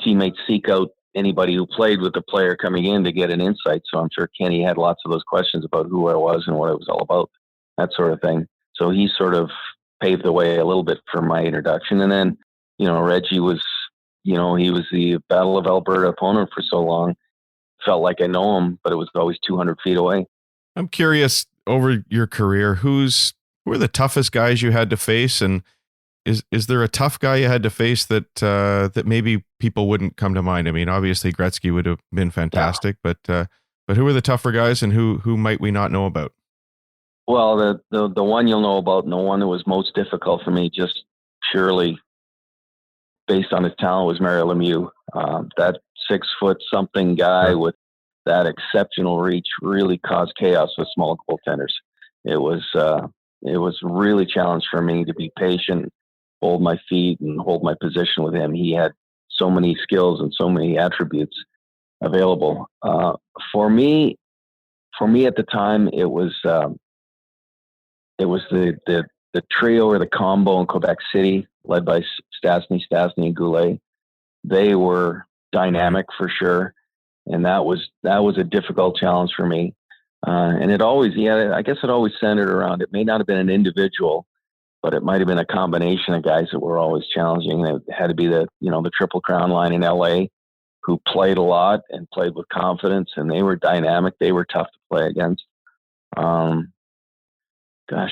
teammates seek out anybody who played with the player coming in to get an insight. So I'm sure Kenny had lots of those questions about who I was and what it was all about, that sort of thing. So he sort of paved the way a little bit for my introduction. And then, Reggie was, he was the Battle of Alberta opponent for so long. Felt like I know him, but it was always 200 feet away. I'm curious, over your career, who are the toughest guys you had to face, and is there a tough guy you had to face that maybe people wouldn't come to mind? I mean, obviously Gretzky would have been fantastic, but who are the tougher guys, and who might we not know about? Well, the one you'll know about, and the one that was most difficult for me, just purely based on his talent, was Mario Lemieux. That 6-foot-something guy with that exceptional reach really caused chaos with small goaltenders. It was really a challenge for me to be patient, hold my feet, and hold my position with him. He had so many skills and so many attributes available. For me at the time, it was the trio or the combo in Quebec City, led by Stastny, and Goulet. They were dynamic for sure, and that was a difficult challenge for me. And I guess it always centered around, it may not have been an individual, but it might have been a combination of guys that were always challenging. It had to be the Triple Crown line in LA, who played a lot and played with confidence, and they were dynamic. They were tough to play against.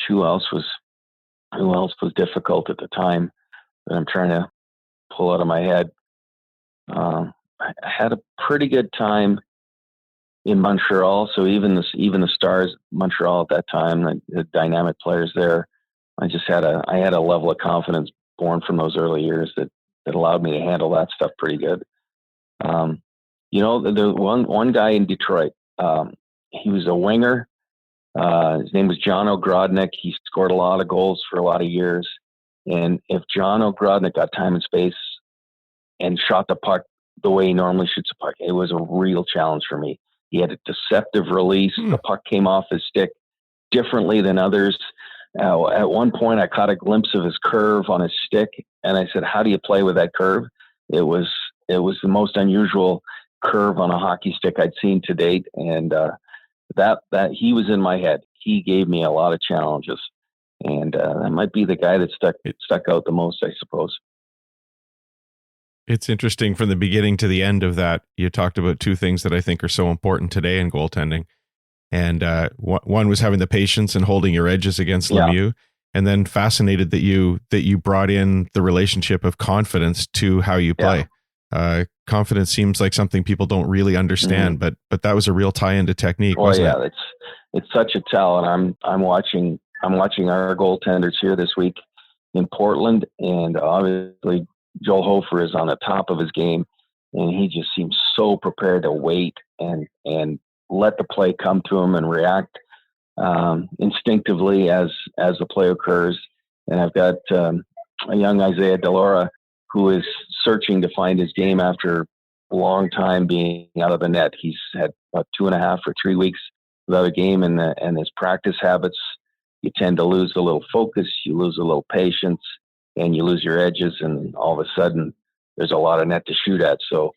Who else was difficult at the time that I'm trying to pull out of my head? I had a pretty good time in Montreal. So even the Stars, Montreal at that time, the dynamic players there, I had a level of confidence born from those early years that allowed me to handle that stuff pretty good. The one guy in Detroit, he was a winger. His name was John Ogrodnik. He scored a lot of goals for a lot of years. And if John Ogrodnik got time and space and shot the puck the way he normally shoots a puck, it was a real challenge for me. He had a deceptive release. The puck came off his stick differently than others. At one point, I caught a glimpse of his curve on his stick, and I said, "How do you play with that curve?" It was the most unusual curve on a hockey stick I'd seen to date, and that he was in my head. He gave me a lot of challenges, and that might be the guy that stuck out the most, I suppose. It's interesting, from the beginning to the end of that, you talked about two things that I think are so important today in goaltending. And one was having the patience and holding your edges against Lemieux. And then fascinated that you brought in the relationship of confidence to how you play. Confidence seems like something people don't really understand, but that was a real tie into technique. Wasn't it? It's such a talent. I'm watching our goaltenders here this week in Portland, and obviously Joel Hofer is on the top of his game, and he just seems so prepared to wait and let the play come to him and react instinctively as the play occurs. And I've got a young Isaiah Delora who is searching to find his game after a long time being out of the net. He's had about 2.5 or 3 weeks without a game, and his practice habits, you tend to lose a little focus, you lose a little patience, and you lose your edges, and all of a sudden there's a lot of net to shoot at. So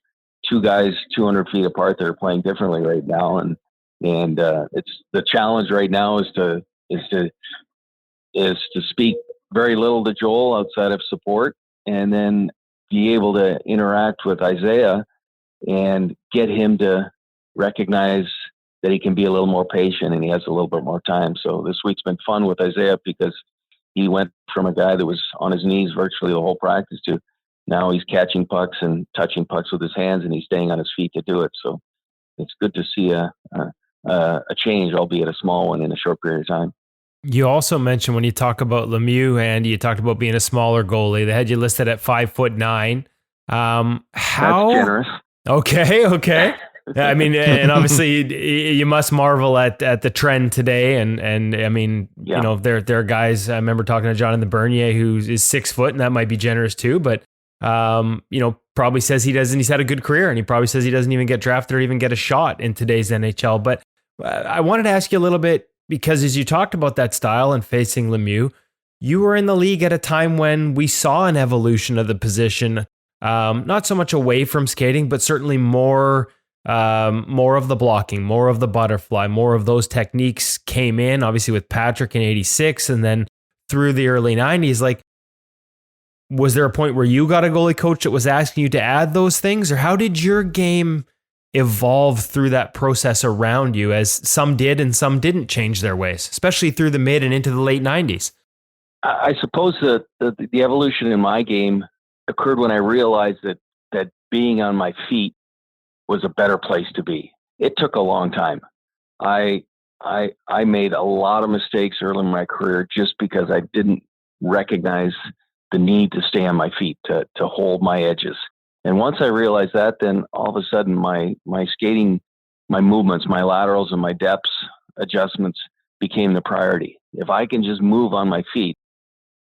two guys 200 feet apart that are playing differently right now, and it's the challenge right now is to speak very little to Joel outside of support, and then be able to interact with Isaiah and get him to recognize that he can be a little more patient and he has a little bit more time. So this week's been fun with Isaiah because he went from a guy that was on his knees virtually the whole practice to now he's catching pucks and touching pucks with his hands, and he's staying on his feet to do it. So it's good to see a change, albeit a small one, in a short period of time. You also mentioned when you talk about Lemieux, and you talked about being a smaller goalie. They had you listed at 5'9". How That's generous. Okay. I mean, and obviously you must marvel at the trend today. And I mean, yeah. You know, there are guys. I remember talking to Jonathan Bernier, who is 6 foot, and that might be generous too. But you know, probably says he doesn't. He's had a good career, and he probably says he doesn't even get drafted or even get a shot in today's NHL. But I wanted to ask you a little bit, because as you talked about that style and facing Lemieux, you were in the league at a time when we saw an evolution of the position, not so much away from skating, but certainly more of the blocking, more of the butterfly, more of those techniques came in, obviously with Patrick in 86 and then through the early 90s. Like, was there a point where you got a goalie coach that was asking you to add those things, or how did your game evolve through that process around you, as some did and some didn't change their ways, especially through the mid and into the late 90s? I suppose that the evolution in my game occurred when I realized that being on my feet was a better place to be. It took a long time. I made a lot of mistakes early in my career just because I didn't recognize the need to stay on my feet, to hold my edges. And once I realized that, then all of a sudden my skating, my movements, my laterals and my depths adjustments became the priority. If I can just move on my feet,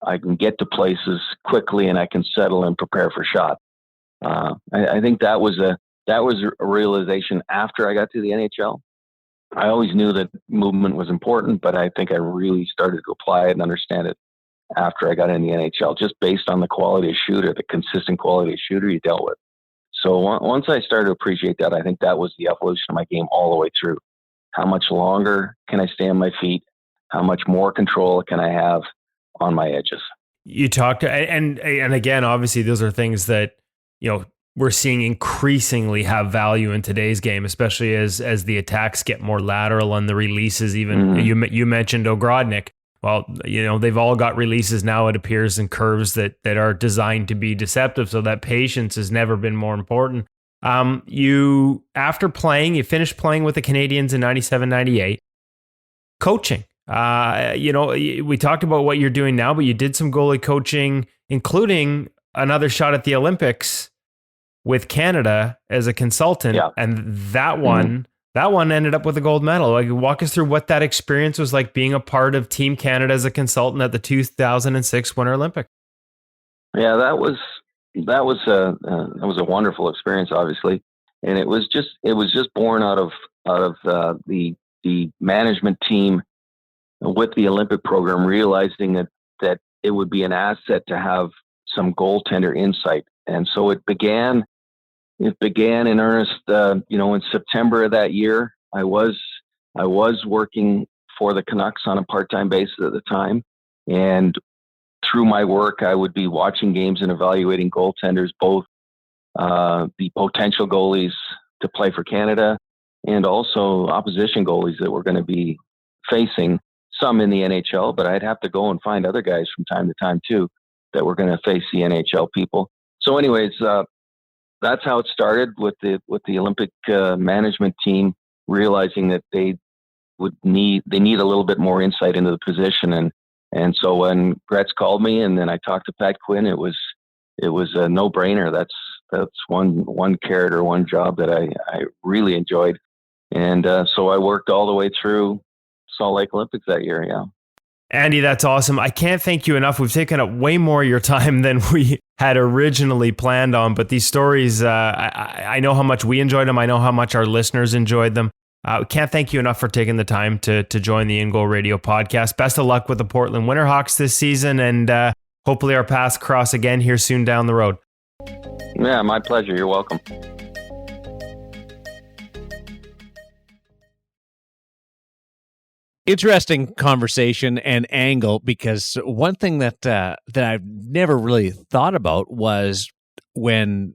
I can get to places quickly and I can settle and prepare for shot. I think that was a realization after I got to the NHL. I always knew that movement was important, but I think I really started to apply it and understand it after I got in the NHL, just based on the quality of shooter, the consistent quality of shooter you dealt with. So once I started to appreciate that, I think that was the evolution of my game all the way through. How much longer can I stay on my feet? How much more control can I have on my edges? You talked, and again, obviously those are things that, you know, we're seeing increasingly have value in today's game, especially as the attacks get more lateral and the releases. Even you mentioned Ogrodnik. Well, you know, they've all got releases now, it appears, and curves that are designed to be deceptive. So that patience has never been more important. You finished playing with the Canadiens in 97, 98. Coaching. You know, we talked about what you're doing now, but you did some goalie coaching, including another shot at the Olympics with Canada as a consultant. Yeah. And that one ended up with a gold medal. Like, walk us through what that experience was like, being a part of Team Canada as a consultant at the 2006 Winter Olympics. Yeah, that was a wonderful experience, obviously, and it was just born out of the management team with the Olympic program realizing that it would be an asset to have some goaltender insight, and so it began in earnest. In September of that year, I was working for the Canucks on a part-time basis at the time, and through my work, I would be watching games and evaluating goaltenders, both the potential goalies to play for Canada and also opposition goalies that were going to be facing, some in the NHL, but I'd have to go and find other guys from time to time too that were going to face the NHL people. So anyways, that's how it started with the Olympic management team realizing that they need a little bit more insight into the position, and so when Gretz called me and then I talked to Pat Quinn, it was a no-brainer. That's one character, one job that I really enjoyed, and so I worked all the way through Salt Lake Olympics that year. Yeah. Andy, that's awesome. I can't thank you enough. We've taken up way more of your time than we had originally planned on, but these stories, I know how much we enjoyed them. I know how much our listeners enjoyed them. Can't thank you enough for taking the time to join the InGoal Radio Podcast. Best of luck with the Portland Winterhawks this season, and hopefully our paths cross again here soon down the road. Yeah, my pleasure. You're welcome. Interesting conversation and angle, because one thing that I've never really thought about was when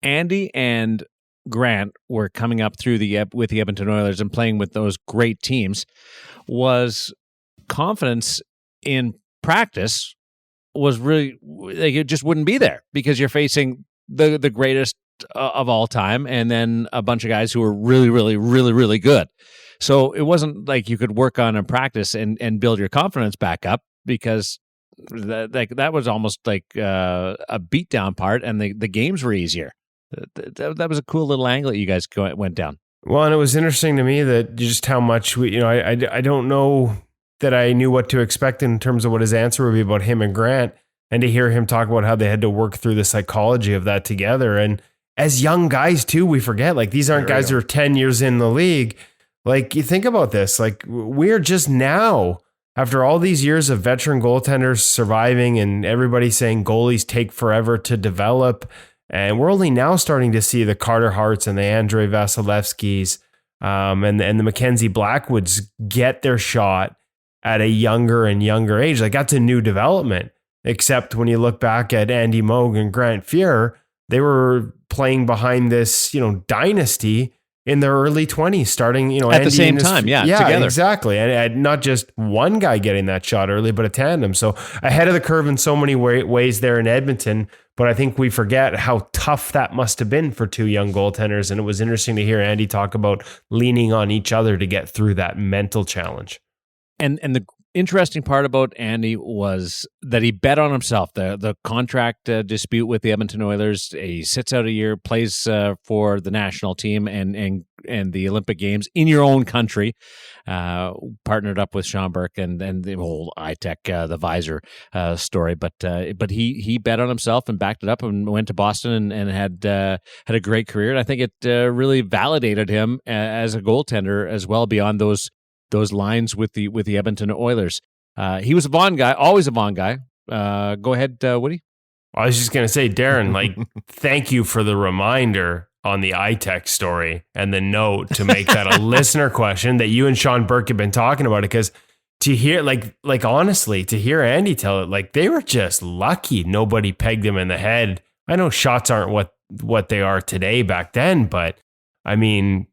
Andy and Grant were coming up through with the Edmonton Oilers and playing with those great teams, was confidence in practice was really, like, it just wouldn't be there because you're facing the greatest of all time, and then a bunch of guys who were really, really, really, really good. So it wasn't like you could work on a practice and build your confidence back up, because that was almost like a beatdown part, and the games were easier. That was a cool little angle that you guys went down. Well, and it was interesting to me that just how much I don't know that I knew what to expect in terms of what his answer would be about him and Grant, and to hear him talk about how they had to work through the psychology of that together. And as young guys too, we forget, like, these aren't guys who are 10 years in the league. Like, you think about this, like, we're just now, after all these years of veteran goaltenders surviving and everybody saying goalies take forever to develop, and we're only now starting to see the Carter Harts and the Andrei Vasilevskis and the Mackenzie Blackwoods get their shot at a younger and younger age. Like, that's a new development, except when you look back at Andy Moog and Grant Fuhr, they were playing behind this, dynasty in their early 20s, starting, at Andy the same time, together. Exactly. And not just one guy getting that shot early, but a tandem. So ahead of the curve in so many ways there in Edmonton. But I think we forget how tough that must have been for two young goaltenders. And it was interesting to hear Andy talk about leaning on each other to get through that mental challenge. And the interesting part about Andy was that he bet on himself. The contract dispute with the Edmonton Oilers, he sits out a year, plays for the national team and the Olympic Games in your own country, partnered up with Sean Burke and the whole iTech, the visor story. But he bet on himself and backed it up and went to Boston and had a great career. And I think it really validated him as a goaltender as well, beyond those lines with the Edmonton Oilers. He was a Vaughn guy, always a Vaughn guy. Go ahead, Woody. I was just going to say, Darren, like, thank you for the reminder on the iTech story and the note to make that a listener question that you and Sean Burke have been talking about. Because to hear, like honestly, to hear Andy tell it, like, they were just lucky nobody pegged him in the head. I know shots aren't what they are today back then, but I mean,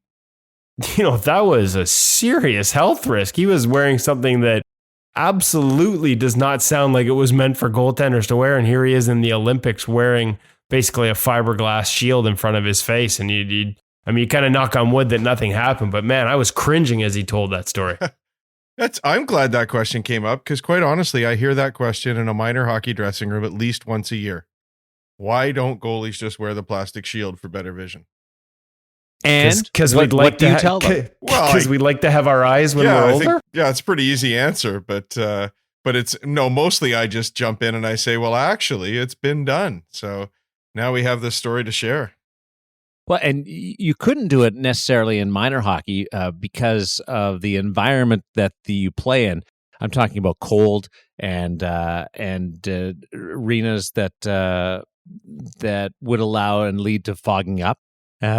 that was a serious health risk. He was wearing something that absolutely does not sound like it was meant for goaltenders to wear. And here he is in the Olympics wearing basically a fiberglass shield in front of his face. And you kind of knock on wood that nothing happened. But man, I was cringing as he told that story. I'm glad that question came up, because quite honestly, I hear that question in a minor hockey dressing room at least once a year. Why don't goalies just wear the plastic shield for better vision? And because we'd like to tell them. Because we'd like to have our eyes when we're older. It's a pretty easy answer, but it's no. Mostly, I just jump in and I say, well, actually, it's been done. So now we have this story to share. Well, and you couldn't do it necessarily in minor hockey because of the environment that you play in. I'm talking about cold and arenas that would allow and lead to fogging up.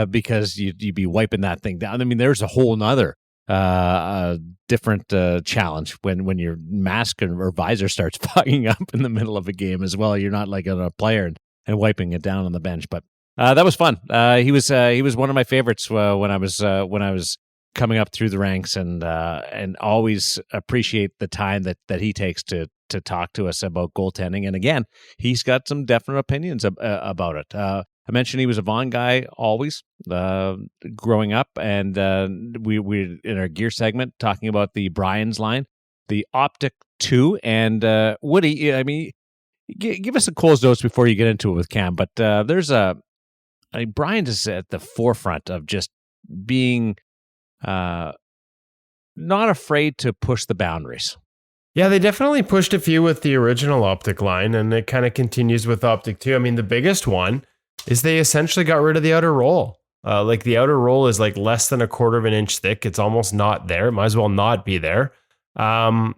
Because you'd be wiping that thing down. I mean, there's a whole nother different challenge when your mask or visor starts fogging up in the middle of a game as well. You're not like a player and wiping it down on the bench. But that was fun. He was one of my favorites when I was coming up through the ranks, and always appreciate the time that he takes to talk to us about goaltending. And again, he's got some definite opinions about it. I mentioned he was a Vaughn guy always growing up, and we in our gear segment talking about the Brian's line, the Optik 2, and Woody. I mean, give us a Cole's notes before you get into it with Cam. But Brian is at the forefront of just being not afraid to push the boundaries. Yeah, they definitely pushed a few with the original Optik line, and it kind of continues with Optik 2. I mean, the biggest one is they essentially got rid of the outer roll. Like the outer roll is like less than 1/4 of an inch thick. It's almost not there. It might as well not be there. And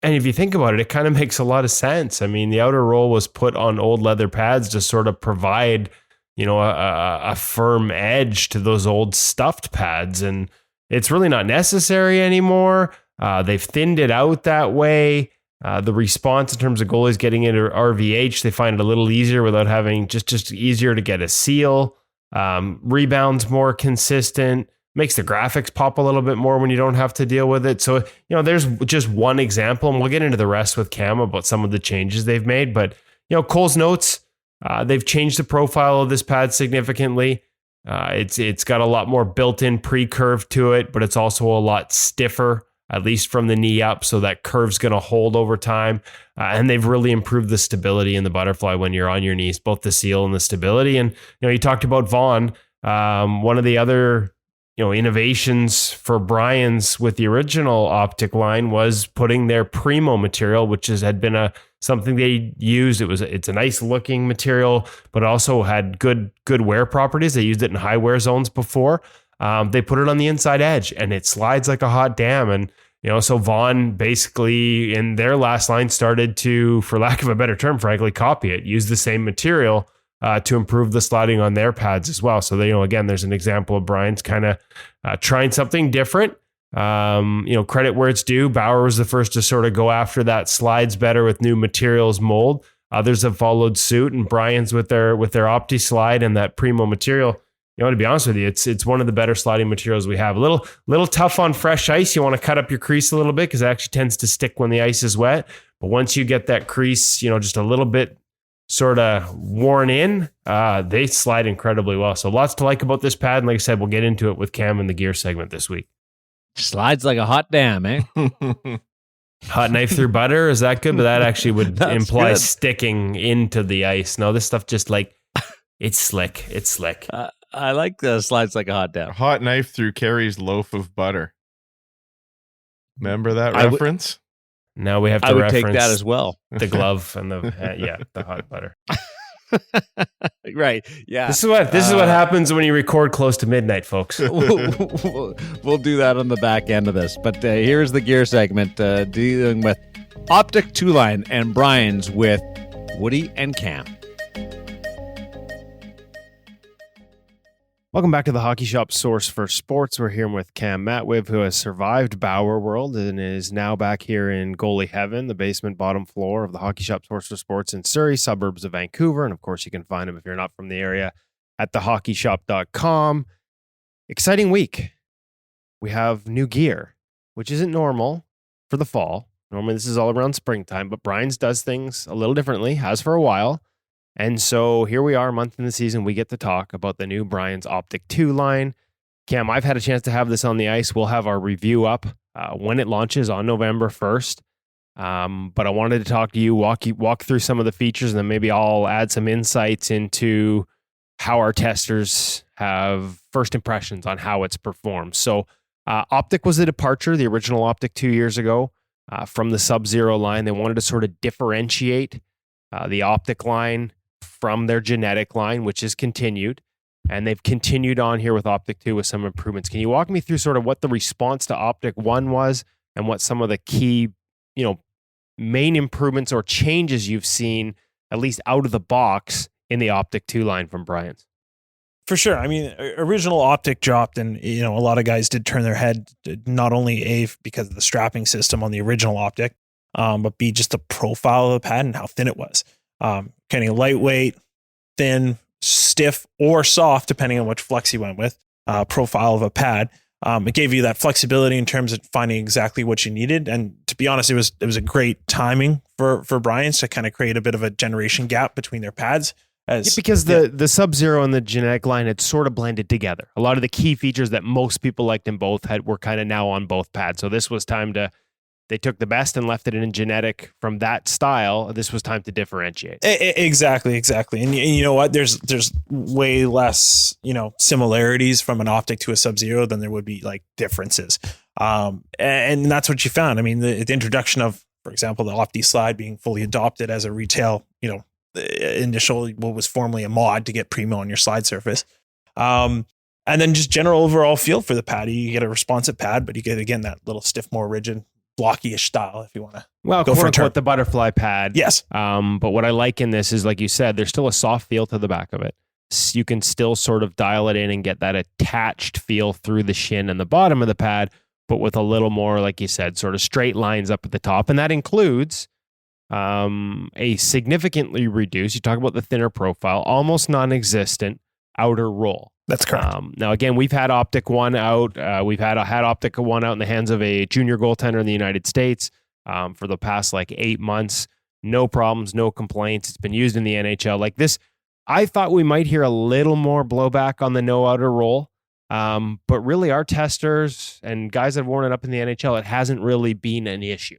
if you think about it, it kind of makes a lot of sense. I mean, the outer roll was put on old leather pads to sort of provide, a firm edge to those old stuffed pads. And it's really not necessary anymore. They've thinned it out that way. The response in terms of goalies getting into RVH, they find it a little easier without having just easier to get a seal. Rebounds more consistent, makes the graphics pop a little bit more when you don't have to deal with it. So, there's just one example, and we'll get into the rest with Cam about some of the changes they've made. But, Cole's notes, they've changed the profile of this pad significantly. It's got a lot more built-in pre-curve to it, but it's also a lot stiffer, at least from the knee up, so that curve's going to hold over time. And they've really improved the stability in the butterfly when you're on your knees, both the seal and the stability. And, you talked about Vaughn. One of the other, innovations for Brian's with the original Optik line was putting their Primo material, which had been something they used. It's a nice looking material, but also had good wear properties. They used it in high wear zones before. They put it on the inside edge, and it slides like a hot damn. And, so Vaughn basically in their last line started to, for lack of a better term, frankly, copy it, use the same material to improve the sliding on their pads as well. So they, again, there's an example of Brian's kind of trying something different. Credit where it's due. Bauer was the first to sort of go after that slides better with new materials mold. Others have followed suit, and Brian's with their Opti slide and that Primo material. To be honest with you, it's one of the better sliding materials we have. A little tough on fresh ice. You want to cut up your crease a little bit because it actually tends to stick when the ice is wet. But once you get that crease, just a little bit sort of worn in, they slide incredibly well. So lots to like about this pad. And like I said, we'll get into it with Cam in the gear segment this week. Slides like a hot damn, eh? Hot knife through butter. Is that good? But that actually would imply good. Sticking into the ice. No, this stuff just it's slick. It's slick. I like the slides like a hot damn. Hot knife through Carrie's loaf of butter. Remember that reference? Now we have to I would reference take that as well. The glove and the hot butter. Right. Yeah. This is what happens when you record close to midnight, folks. We'll do that on the back end of this. But here's the gear segment dealing with Optik 2-line and Brian's with Woody and Cam. Welcome back to the Hockey Shop Source for Sports. We're here with Cam Matwiv, who has survived Bauer World and is now back here in goalie heaven, the basement bottom floor of the Hockey Shop Source for Sports in Surrey, suburbs of Vancouver. And of course, you can find him if you're not from the area at thehockeyshop.com. Exciting week. We have new gear, which isn't normal for the fall. Normally, this is all around springtime, but Brian's does things a little differently, has for a while. And so here we are, a month in the season, we get to talk about the new Brian's Optik 2 line. Cam, I've had a chance to have this on the ice. We'll have our review up when it launches on November 1st. But I wanted to talk to you, walk through some of the features, and then maybe I'll add some insights into how our testers have first impressions on how it's performed. So Optik was a departure, the original Optik 2 years ago, from the Sub-Zero line. They wanted to sort of differentiate the Optik line from their genetic line, which is continued. And they've continued on here with Optik 2 with some improvements. Can you walk me through sort of what the response to Optik 1 was and what some of the key, main improvements or changes you've seen, at least out of the box, in the Optik 2 line from Brian's? For sure. I mean, original Optik dropped, and a lot of guys did turn their head, not only A, because of the strapping system on the original Optik, but B, just the profile of the pad and how thin it was. Kind of lightweight, thin, stiff, or soft, depending on which flex you went with, profile of a pad. It gave you that flexibility in terms of finding exactly what you needed. And to be honest, it was a great timing for Brian's to kind of create a bit of a generation gap between their pads. Because the Sub-Zero and the genetic line had sort of blended together. A lot of the key features that most people liked in both were kind of now on both pads. So this was time they took the best and left it in genetic from that style. This was time to differentiate. Exactly. And you know what? There's way less, similarities from an Optik to a Sub-Zero than there would be like differences. And that's what you found. I mean, the introduction of, for example, the Opti slide being fully adopted as a retail, the initial, what was formerly a mod to get Primo on your slide surface. And then just general overall feel for the pad. You get a responsive pad, but you get, again, that little stiff, more rigid, blocky-ish style if you want to go for a turn. The butterfly pad. Yes. But what I like in this is, like you said, there's still a soft feel to the back of it. You can still sort of dial it in and get that attached feel through the shin and the bottom of the pad, but with a little more, like you said, sort of straight lines up at the top. And that includes a significantly reduced, you talk about the thinner profile, almost non-existent outer roll. That's correct. Now, again, we've had Optik 1 out. We've had Optik 1 out in the hands of a junior goaltender in the United States for the past 8 months. No problems, no complaints. It's been used in the NHL. Like this, I thought we might hear a little more blowback on the no outer roll. But really, our testers and guys that have worn it up in the NHL, it hasn't really been an issue.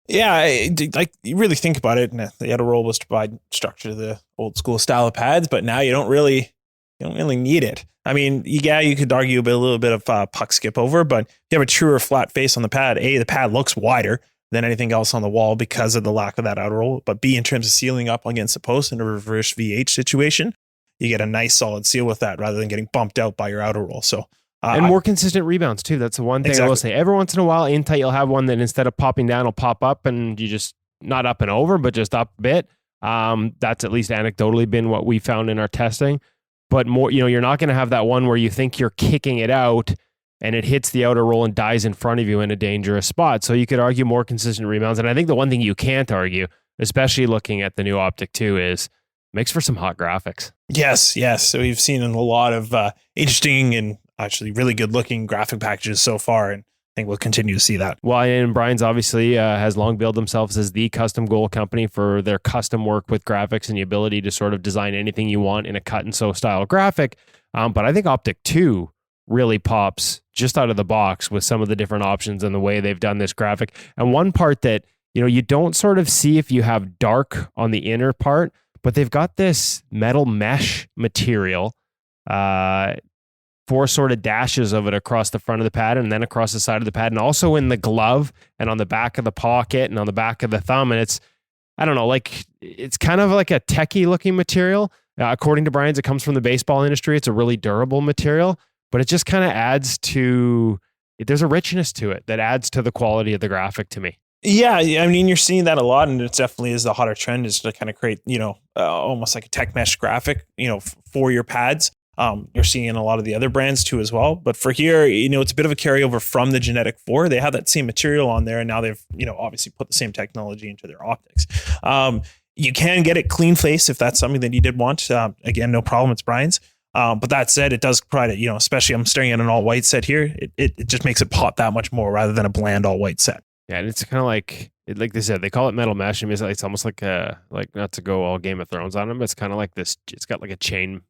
Yeah, you really think about it, and the outer roll was to provide structure to the old school style of pads, but now you don't really need it. I mean, you could argue a little bit of puck skip over, but if you have a truer flat face on the pad, A, the pad looks wider than anything else on the wall because of the lack of that outer roll, but B, in terms of sealing up against the post in a reverse VH situation, you get a nice solid seal with that rather than getting bumped out by your outer roll. So and more consistent rebounds too. That's the one thing I will say. Every once in a while, in tight, you'll have one that instead of popping down, will pop up, and you just not up and over, but just up a bit. That's at least anecdotally been what we found in our testing. But more, you're not going to have that one where you think you're kicking it out and it hits the outer roll and dies in front of you in a dangerous spot. So you could argue more consistent rebounds. And I think the one thing you can't argue, especially looking at the new Optik 2, is makes for some hot graphics. Yes. So we've seen a lot of interesting and actually really good looking graphic packages so far. And I think we'll continue to see that. Well, and Brian's obviously has long billed themselves as the custom goal company for their custom work with graphics and the ability to sort of design anything you want in a cut and sew style graphic. But I think Optik 2 really pops just out of the box with some of the different options and the way they've done this graphic. And one part that, you don't sort of see if you have dark on the inner part, but they've got this metal mesh material, 4 sort of dashes of it across the front of the pad and then across the side of the pad and also in the glove and on the back of the pocket and on the back of the thumb. And it's, I don't know, it's kind of like a techie looking material. According to Brian's, it comes from the baseball industry. It's a really durable material, but it just kind of adds to, there's a richness to it that adds to the quality of the graphic to me. Yeah, I mean, you're seeing that a lot, and it definitely is the hotter trend is to kind of create, almost like a tech mesh graphic, for your pads. You're seeing in a lot of the other brands too as well. But for here, it's a bit of a carryover from the Genetic 4. They have that same material on there, and now they've, obviously put the same technology into their optics. You can get it clean face if that's something that you did want. Again, no problem. It's Brian's. But that said, it does provide it, especially I'm staring at an all white set here. It just makes it pop that much more rather than a bland all white set. Yeah, and it's kind of like they said, they call it metal mesh. And it's almost like not to go all Game of Thrones on them, but it's kind of like this. It's got like a chain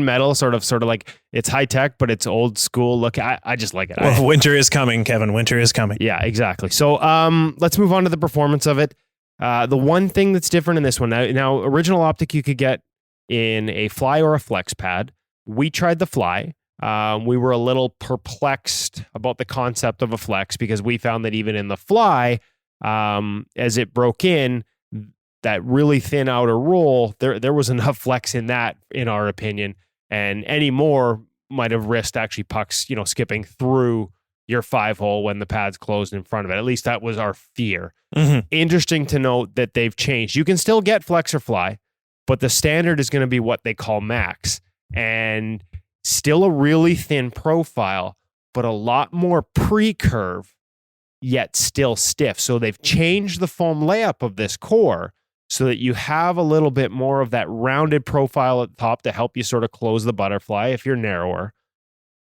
metal, sort of like it's high tech, but it's old school look. I just like it. Well, winter is coming, Kevin. Winter is coming. Yeah, exactly. So let's move on to the performance of it. The one thing that's different in this one now, original Optik you could get in a fly or a flex pad. We tried the fly. We were a little perplexed about the concept of a flex because we found that even in the fly, as it broke in, that really thin outer roll, there was enough flex in that, in our opinion, and any more might have risked actually pucks, skipping through your 5-hole when the pad's closed in front of it. At least that was our fear. Mm-hmm. Interesting to note that they've changed. You can still get flex or fly, but the standard is going to be what they call max, and still a really thin profile, but a lot more pre-curve, yet still stiff. So they've changed the foam layup of this core so that you have a little bit more of that rounded profile at the top to help you sort of close the butterfly if you're narrower.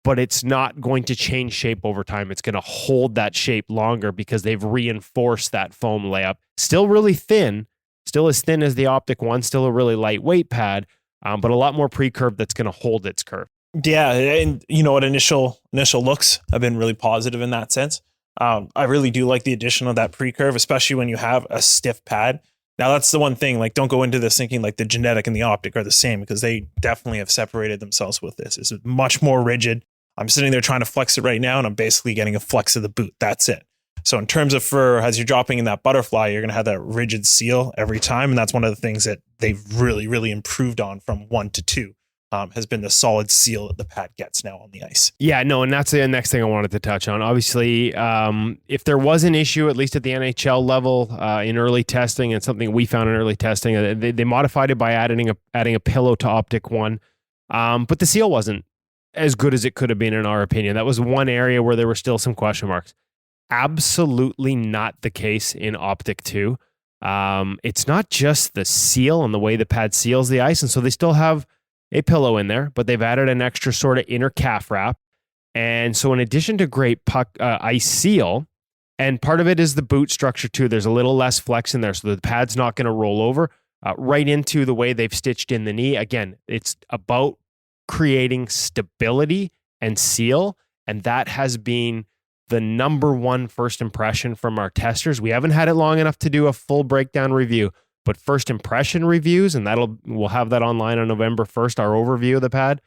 But it's not going to change shape over time. It's going to hold that shape longer because they've reinforced that foam layup. Still really thin, still as thin as the Optik 1, still a really lightweight pad, but a lot more pre-curve that's going to hold its curve. Yeah, and what initial looks have been really positive in that sense. I really do like the addition of that pre-curve, especially when you have a stiff pad. Now that's the one thing, don't go into this thinking the Genetic and the Optik are the same, because they definitely have separated themselves with this. It's much more rigid. I'm sitting there trying to flex it right now, and I'm basically getting a flex of the boot. That's it. So in terms of as you're dropping in that butterfly, you're going to have that rigid seal every time. And that's one of the things that they've really, really improved on from 1 to 2. Has been the solid seal that the pad gets now on the ice. Yeah, no, and that's the next thing I wanted to touch on. Obviously, if there was an issue, at least at the NHL level, in early testing, and something we found in early testing, they modified it by adding a pillow to Optik 1, but the seal wasn't as good as it could have been, in our opinion. That was one area where there were still some question marks. Absolutely not the case in Optik 2. It's not just the seal and the way the pad seals the ice, and so they still have a pillow in there, but they've added an extra sort of inner calf wrap. And so in addition to great ice seal, and part of it is the boot structure too, there's a little less flex in there, so the pad's not going to roll over right into the way they've stitched in the knee. Again, it's about creating stability and seal, and that has been the number one first impression from our testers. We haven't had it long enough to do a full breakdown review, but first impression reviews, and we'll have that online on November 1st, our overview of the pad.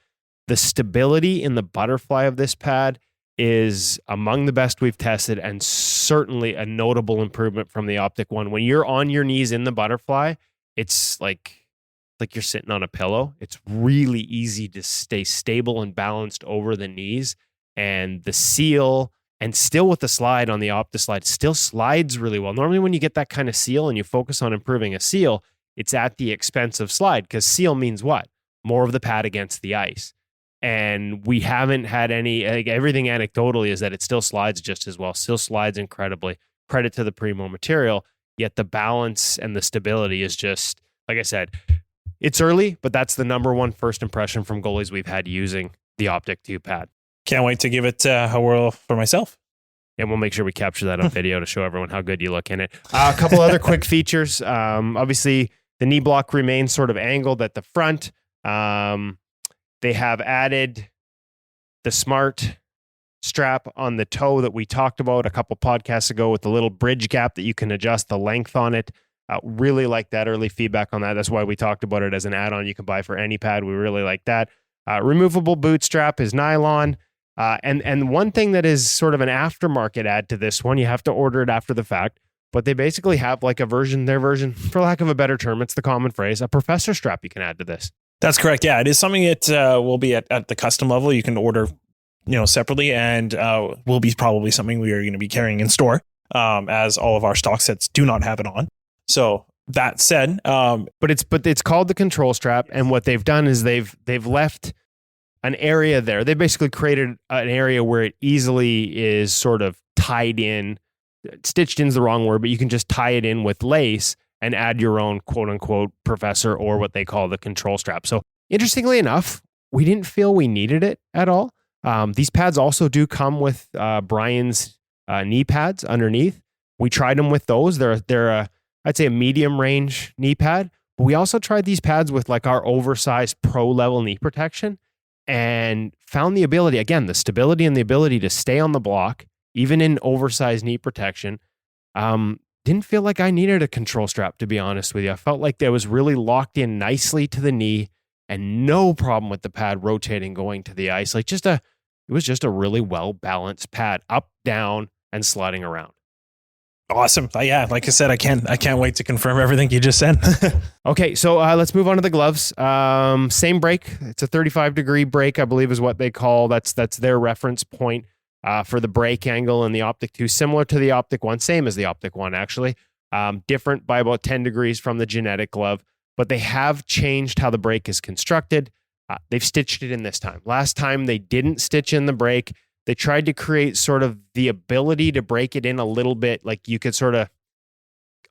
The stability in the butterfly of this pad is among the best we've tested, and certainly a notable improvement from the Optik 1. When you're on your knees in the butterfly, it's like you're sitting on a pillow. It's really easy to stay stable and balanced over the knees, and the seal, and still with the slide on the Optik slide, still slides really well. Normally when you get that kind of seal and you focus on improving a seal, it's at the expense of slide, because seal means what? More of the pad against the ice. And we haven't had everything anecdotally is that it still slides just as well, still slides incredibly. Credit to the Primo material, yet the balance and the stability is just, like I said, it's early, but that's the number one first impression from goalies we've had using the Optik 2 pad. Can't wait to give it a whirl for myself. And we'll make sure we capture that on video to show everyone how good you look in it. A couple other quick features. Obviously, the knee block remains sort of angled at the front. They have added the smart strap on the toe that we talked about a couple podcasts ago with the little bridge gap that you can adjust the length on it. Really like that early feedback on that. That's why we talked about it as an add-on you can buy for any pad. We really like that. Removable boot strap is nylon. And one thing that is sort of an aftermarket add to this one, you have to order it after the fact, but they basically have like their version, for lack of a better term, it's the common phrase, a professor strap you can add to this. That's correct. Yeah, it is something that will be at the custom level. You can order, separately, and will be probably something we are going to be carrying in store, as all of our stock sets do not have it on. So that said, but it's called the control strap, and what they've done is they've left an area there. They basically created an area where it easily is sort of tied in. Stitched in is the wrong word, but you can just tie it in with lace and add your own quote unquote professor, or what they call the control strap. So interestingly enough, we didn't feel we needed it at all. These pads also do come with Brian's knee pads underneath. We tried them with those. They're I'd say a medium range knee pad, but we also tried these pads with like our oversized pro level knee protection, and found the ability, again, the stability and the ability to stay on the block, even in oversized knee protection. Didn't feel like I needed a control strap, to be honest with you. I felt like that was really locked in nicely to the knee, and no problem with the pad rotating going to the ice. It was just a really well balanced pad, up, down, and sliding around. Awesome. Yeah, like I said, I can't wait to confirm everything you just said. Okay, so let's move on to the gloves. Same break. It's a 35-degree break, I believe is what they call. That's their reference point for the break angle in the Optik 2, similar to the Optik 1, same as the Optik 1 actually. Different by about 10 degrees from the genetic glove, but they have changed how the break is constructed. They've stitched it in this time. Last time they didn't stitch in the break. They tried to create sort of the ability to break it in a little bit, like you could sort of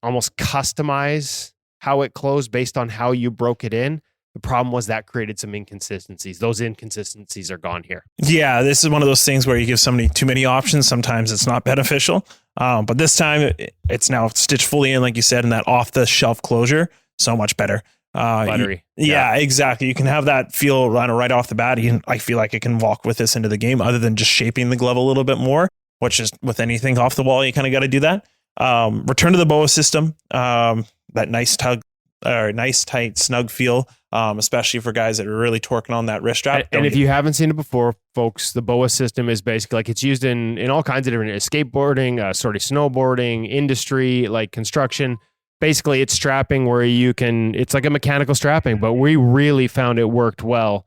almost customize how it closed based on how you broke it in. The problem was that created some inconsistencies. Those inconsistencies are gone here. Yeah, this is one of those things where you give somebody too many options. Sometimes it's not beneficial. But this time it's now stitched fully in, like you said, in that off-the-shelf closure. So much better. Buttery. Yeah, exactly. You can have that feel right off the bat. I feel like I can walk with this into the game, other than just shaping the glove a little bit more, which is with anything off the wall, you kind of got to do that. Return to the BOA system. That nice tug or nice, tight, snug feel, especially for guys that are really torquing on that wrist strap. And if you haven't seen it before, folks, the BOA system is basically like it's used in all kinds of different skateboarding, snowboarding, industry, like construction. Basically, it's strapping where it's like a mechanical strapping, but we really found it worked well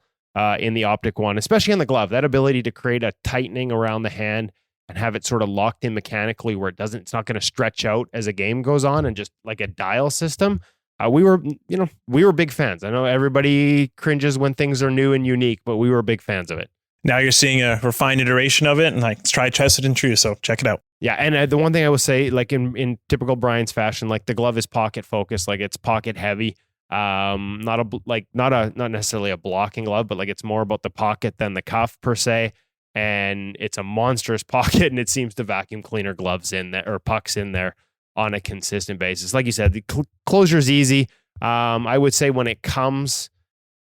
in the Optik one, especially on the glove. That ability to create a tightening around the hand and have it sort of locked in mechanically where it's not going to stretch out as a game goes on, and just like a dial system. We were big fans. I know everybody cringes when things are new and unique, but we were big fans of it. Now you're seeing a refined iteration of it, and like, it's tried, tested, and true. So check it out. Yeah, and the one thing I will say, like in typical Brian's fashion, like the glove is pocket focused, like it's pocket heavy. Not necessarily a blocking glove, but like it's more about the pocket than the cuff per se. And it's a monstrous pocket, and it seems to vacuum cleaner gloves in there or pucks in there on a consistent basis. Like you said, the closure is easy. I would say when it comes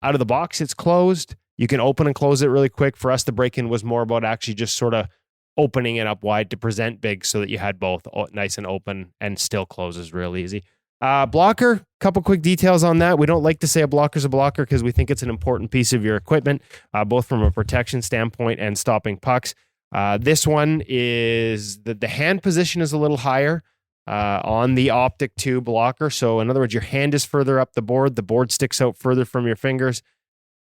out of the box, it's closed. You can open and close it really quick. For us, the break-in was more about actually just sort of opening it up wide to present big so that you had both nice and open, and still closes real easy. Blocker, couple quick details on that. We don't like to say a blocker's a blocker because we think it's an important piece of your equipment, both from a protection standpoint and stopping pucks. This one is the hand position is a little higher on the Optik 2 blocker. So in other words, your hand is further up the board sticks out further from your fingers.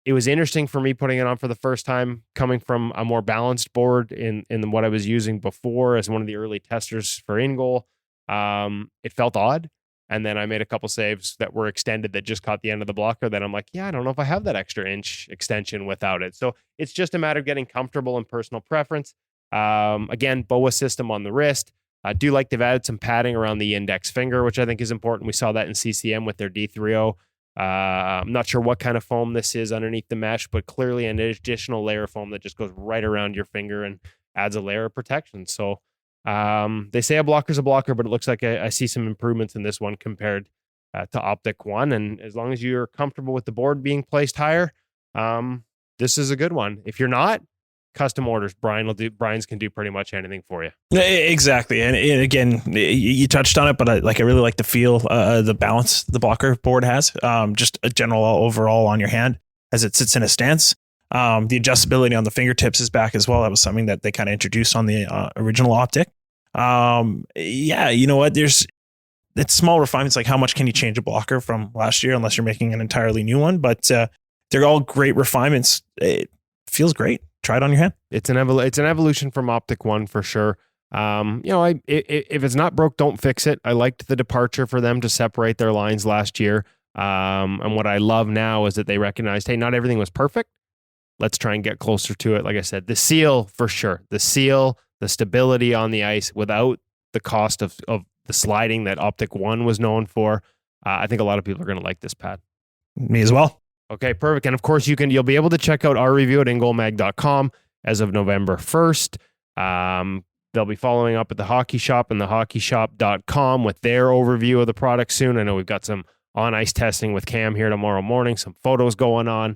It was interesting for me putting it on for the first time, coming from a more balanced board in what I was using before as one of the early testers for InGoal. It felt odd. And then I made a couple saves that were extended that just caught the end of the blocker. Then I'm like, yeah, I don't know if I have that extra inch extension without it. So it's just a matter of getting comfortable and personal preference. Again, BOA system on the wrist. I do like they've added some padding around the index finger, which I think is important. We saw that in CCM with their D3O. I'm not sure what kind of foam this is underneath the mesh, but clearly an additional layer of foam that just goes right around your finger and adds a layer of protection. So they say a blocker's a blocker, but it looks like I see some improvements in this one compared to Optik 1. And as long as you're comfortable with the board being placed higher, this is a good one. If you're not, custom orders. Brian's can do pretty much anything for you. Exactly. And again, you touched on it, but I really like the feel, the balance the blocker board has, just a general overall on your hand as it sits in a stance. The adjustability on the fingertips is back as well. That was something that they kind of introduced on the original Optik. Yeah, you know what? It's small refinements, like how much can you change a blocker from last year, unless you're making an entirely new one, but they're all great refinements. It feels great. Try it on your hand. It's an evolution from Optik 1 for sure. If it's not broke, don't fix it. I liked the departure for them to separate their lines last year. And what I love now is that they recognized, hey, not everything was perfect. Let's try and get closer to it. Like I said, the seal for sure. The seal, the stability on the ice without the cost of the sliding that Optik 1 was known for. I think a lot of people are going to like this pad. Me as well. Okay, perfect. And of course, you'll be able to check out our review at ingoalmag.com as of November 1st. They'll be following up at the Hockey Shop and thehockeyshop.com with their overview of the product soon. I know we've got some on-ice testing with Cam here tomorrow morning, some photos going on.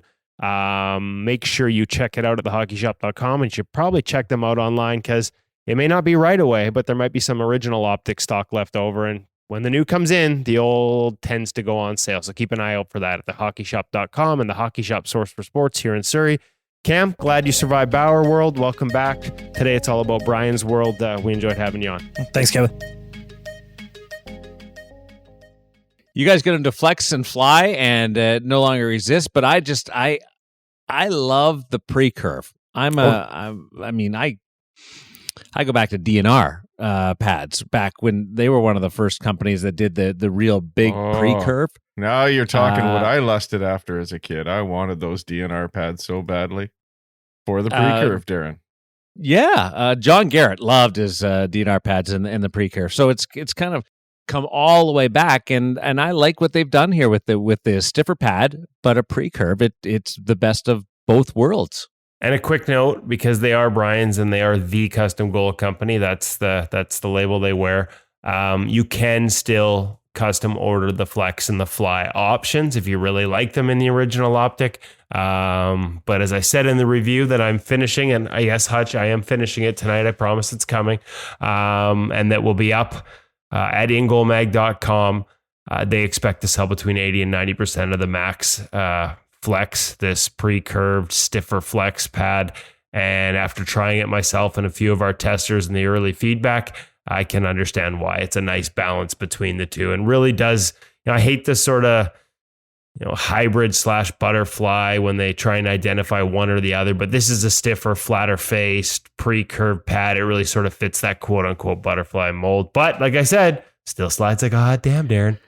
Make sure you check it out at thehockeyshop.com, and you should probably check them out online because it may not be right away, but there might be some original Optik stock left over. And when the new comes in, the old tends to go on sale. So keep an eye out for that at thehockeyshop.com and the Hockey Shop source for sports here in Surrey. Cam, glad you survived Bauer World. Welcome back. Today it's all about Brian's World. We enjoyed having you on. Thanks, Kevin. You guys get into flex and fly and no longer exist, but I love the pre-curve. I go back to DNR pads back when they were one of the first companies that did the real big pre-curve. Now you're talking what I lusted after as a kid. I wanted those DNR pads so badly for the pre-curve, Darren. Yeah, John Garrett loved his DNR pads in the pre-curve. So it's kind of come all the way back, and I like what they've done here with the stiffer pad, but a pre-curve. It's the best of both worlds. And a quick note, because they are Brian's and they are the custom goal company, that's the label they wear. You can still custom order the flex and the fly options if you really like them in the original Optik. But as I said in the review that I'm finishing, and yes, Hutch, I am finishing it tonight. I promise it's coming. And that will be up at ingoalmag.com. They expect to sell between 80 and 90% of the max flex, this pre-curved, stiffer flex pad. And after trying it myself and a few of our testers in the early feedback, I can understand why. It's a nice balance between the two, and really does, I hate this sort of, hybrid / butterfly when they try and identify one or the other, but this is a stiffer, flatter faced, pre-curved pad. It really sort of fits that quote unquote butterfly mold. But like I said, still slides like a hot damn, Darren.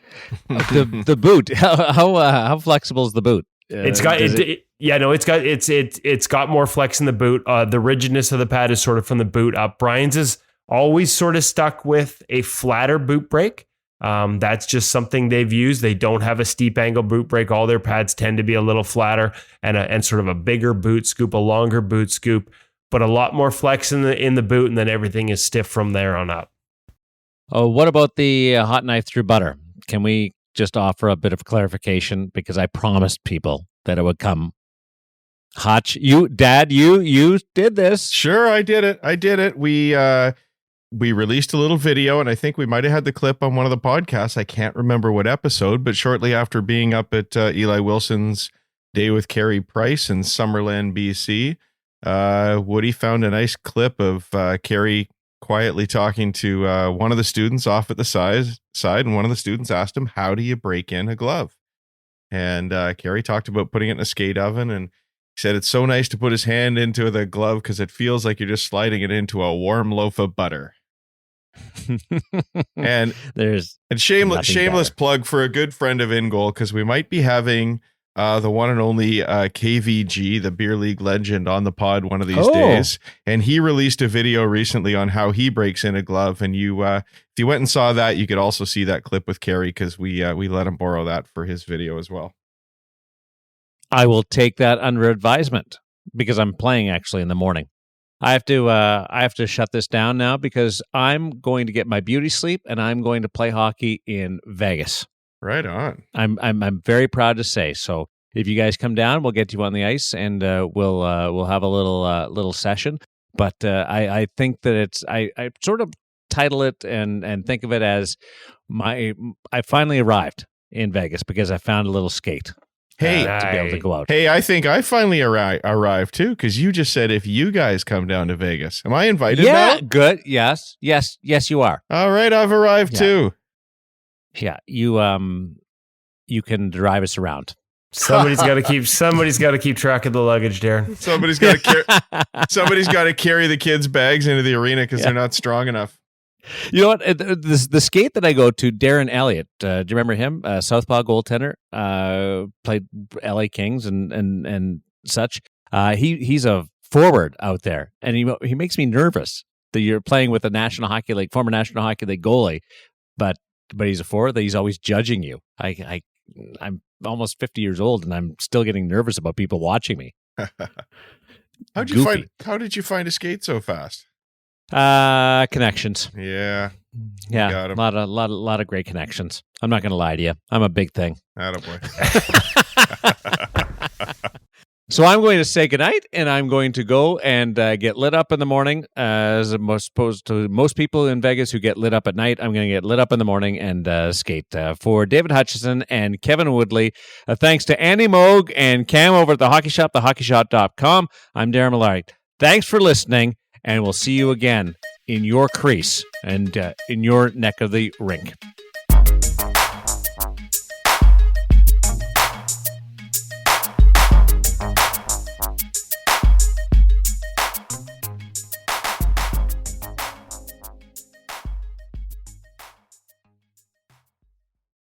The boot, how flexible is the boot? It's got more flex in the boot. The rigidness of the pad is sort of from the boot up. Brian's is always sort of stuck with a flatter boot break. That's just something they've used. They don't have a steep angle boot break. All their pads tend to be a little flatter and sort of a bigger boot scoop, a longer boot scoop, but a lot more flex in the boot, and then everything is stiff from there on up. Oh, what about the hot knife through butter? Can we just offer a bit of clarification, because I promised people that it would come. Hotch, you did this. Sure, I did it. We released a little video, and I think we might have had the clip on one of the podcasts. I can't remember what episode, but shortly after being up at Eli Wilson's Day with Carey Price in Summerland, BC, Woody found a nice clip of Carey quietly talking to one of the students off at the side, and one of the students asked him, "How do you break in a glove?" And Carey talked about putting it in a skate oven, and he said it's so nice to put his hand into the glove because it feels like you're just sliding it into a warm loaf of butter. And shameless plug for a good friend of InGoal, because we might be having the one and only KVG, the beer league legend, on the pod one of these days, and he released a video recently on how he breaks in a glove. And you if you went and saw that, you could also see that clip with Carey, because we let him borrow that for his video as well. I will take that under advisement, because I'm playing actually in the morning. I have to shut this down now, because I'm going to get my beauty sleep, and I'm going to play hockey in Vegas. Right on. I'm very proud to say. So if you guys come down, we'll get you on the ice, and we'll have a little session. But I think that I sort of title it and think of it as I finally arrived in Vegas, because I found a little skate. Hey, to be able to go out. Hey, I think I finally arrived too, because you just said if you guys come down to Vegas. Am I invited now? Yeah, good. Yes, you are. All right, I've arrived too. Yeah, you can drive us around. Somebody's got to keep track of the luggage, Darren. Somebody's got to carry the kids' bags into the arena because they're not strong enough. You know what? The skate that I go to, Darren Elliott. Do you remember him? Southpaw goaltender. Played LA Kings and such. He's a forward out there, and he makes me nervous that you're playing with a National Hockey League, former National Hockey League goalie, but he's a forward that he's always judging you. I'm almost 50 years old, and I'm still getting nervous about people watching me. How did you find a skate so fast? Connections. Yeah. A lot of great connections. I'm not going to lie to you. I'm a big thing. Attaboy. So I'm going to say goodnight, and I'm going to go and get lit up in the morning, as opposed to most people in Vegas who get lit up at night. I'm going to get lit up in the morning and skate. For David Hutchison and Kevin Woodley, thanks to Andy Moog and Cam over at The Hockey Shop, thehockeyshop.com. I'm Darren Millard. Thanks for listening, and we'll see you again in your crease and in your neck of the rink.